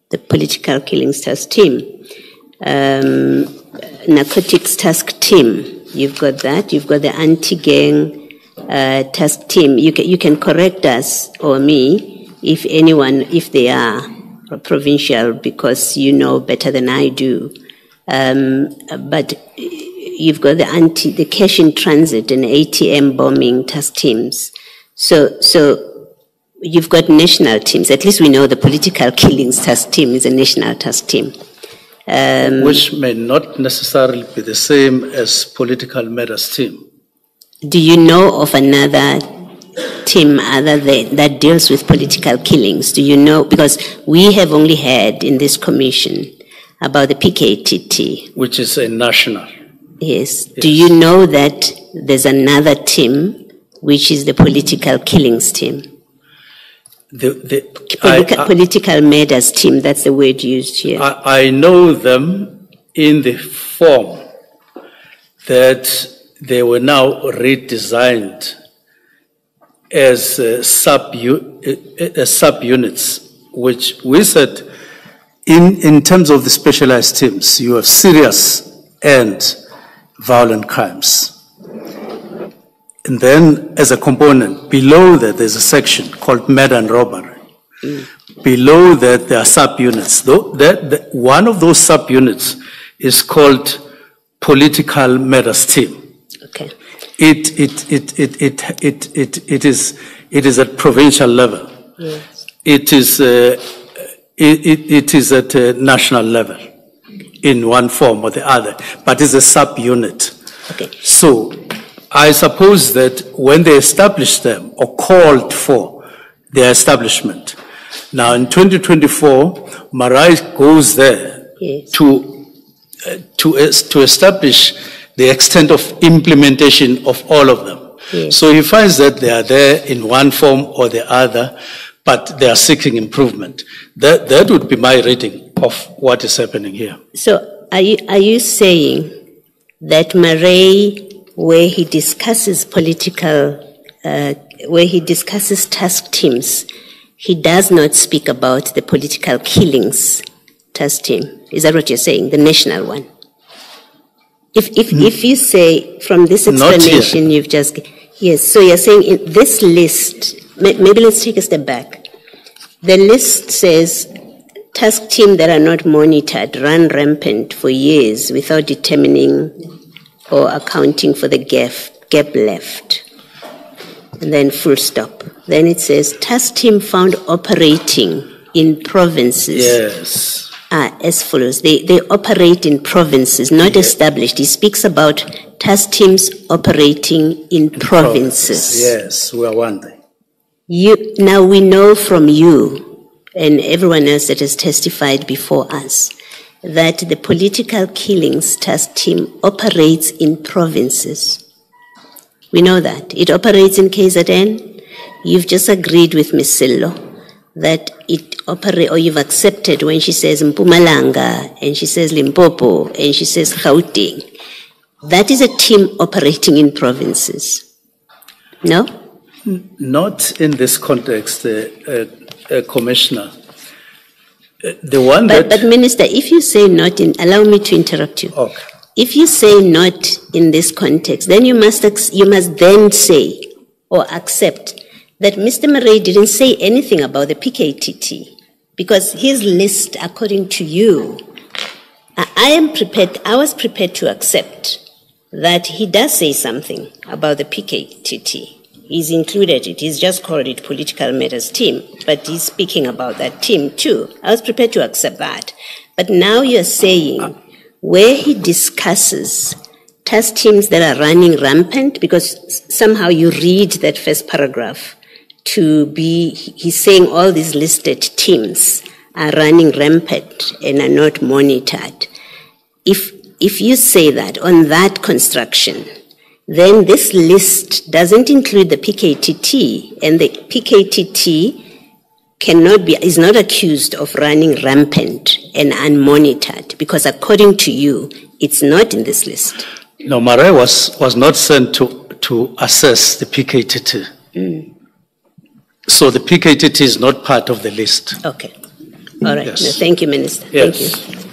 the political killings task team. Narcotics task team. You've got that. You've got the anti-gang task team. You can correct us or me if they are provincial, because you know better than I do. But you've got the cash in transit and ATM bombing task teams. So you've got national teams. At least we know the political killings task team is a national task team. Which may not necessarily be the same as political matters team. Do you know of another team other than that deals with political killings? Do you know? Because we have only heard in this commission about the PKTT. Which is a national. Yes. Do you know that there's another team which is the political killings team? Political matters team, that's the word used here. I know them in the form that they were now redesigned as sub-units, which we said in terms of the specialized teams, you have serious and violent crimes. And then as a component, below that there's a section called murder and robbery. Below that there are subunits. One of those subunits is called political matters team. Okay. It is at provincial level. Yes. It is at a national level in one form or the other, but it's a subunit. Okay. So I suppose that when they established them or called for their establishment, now in 2024, Marai goes there yes. to establish the extent of implementation of all of them. Yes. So he finds that they are there in one form or the other, but they are seeking improvement. That would be my reading of what is happening here. So are you saying that Marai, where he discusses where he discusses task teams, he does not speak about the political killings task team? Is that what you're saying, the national one? If you say from this explanation you've just... Yes, so you're saying in this list, maybe let's take a step back. The list says task team that are not monitored run rampant for years without determining or accounting for the gap left. And then full stop. Then it says task team found operating in provinces. Yes. As follows. They operate in provinces, not established. He speaks about task teams operating in provinces. Yes, we are wondering. Now we know from you and everyone else that has testified before us that the political killings task team operates in provinces. We know that. It operates in KZN. You've just agreed with Ms. Sillo that it operates, or you've accepted when she says Mpumalanga, and she says Limpopo, and she says Gauteng. That is a team operating in provinces. No? Not in this context, Commissioner. The one But Minister, if you say not in, allow me to interrupt you. Okay. if you say not in this context, then you must then say or accept that Mr. Murray didn't say anything about the PKTT, because his list, according to you, I was prepared to accept that he does say something about the PKTT. He's included it. He's just called it Political Matters Team, but he's speaking about that team too. I was prepared to accept that. But now you're saying where he discusses task teams that are running rampant, because somehow you read that first paragraph to be, he's saying all these listed teams are running rampant and are not monitored. If you say that on that construction, then this list doesn't include the PKTT, and the PKTT is not accused of running rampant and unmonitored, because according to you, it's not in this list. No, Murray was not sent to assess the PKTT. So the PKTT is not part of the list. Okay. All right. Yes. No, thank you, Minister. Yes. Thank you.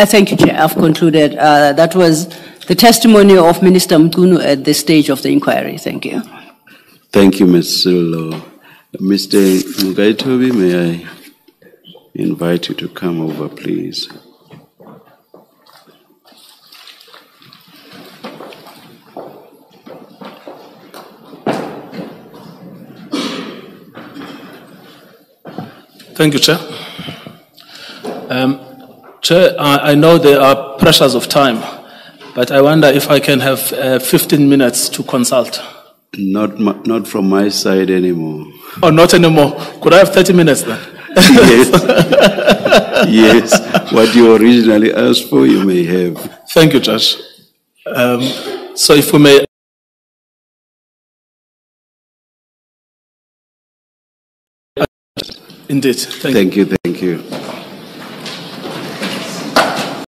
Thank you, Chair. I've concluded. That was the testimony of Minister Mchunu at this stage of the inquiry. Thank you. Thank you, Ms. Silo. Mr. Mugaitobi, may I invite you to come over, please? Thank you, Chair. Chair, I know there are pressures of time, but I wonder if I can have 15 minutes to consult. Not from my side anymore. Oh, not anymore. Could I have 30 minutes then? Yes. Yes. What you originally asked for, you may have. Thank you, Judge. So if we may... Indeed. Thank you.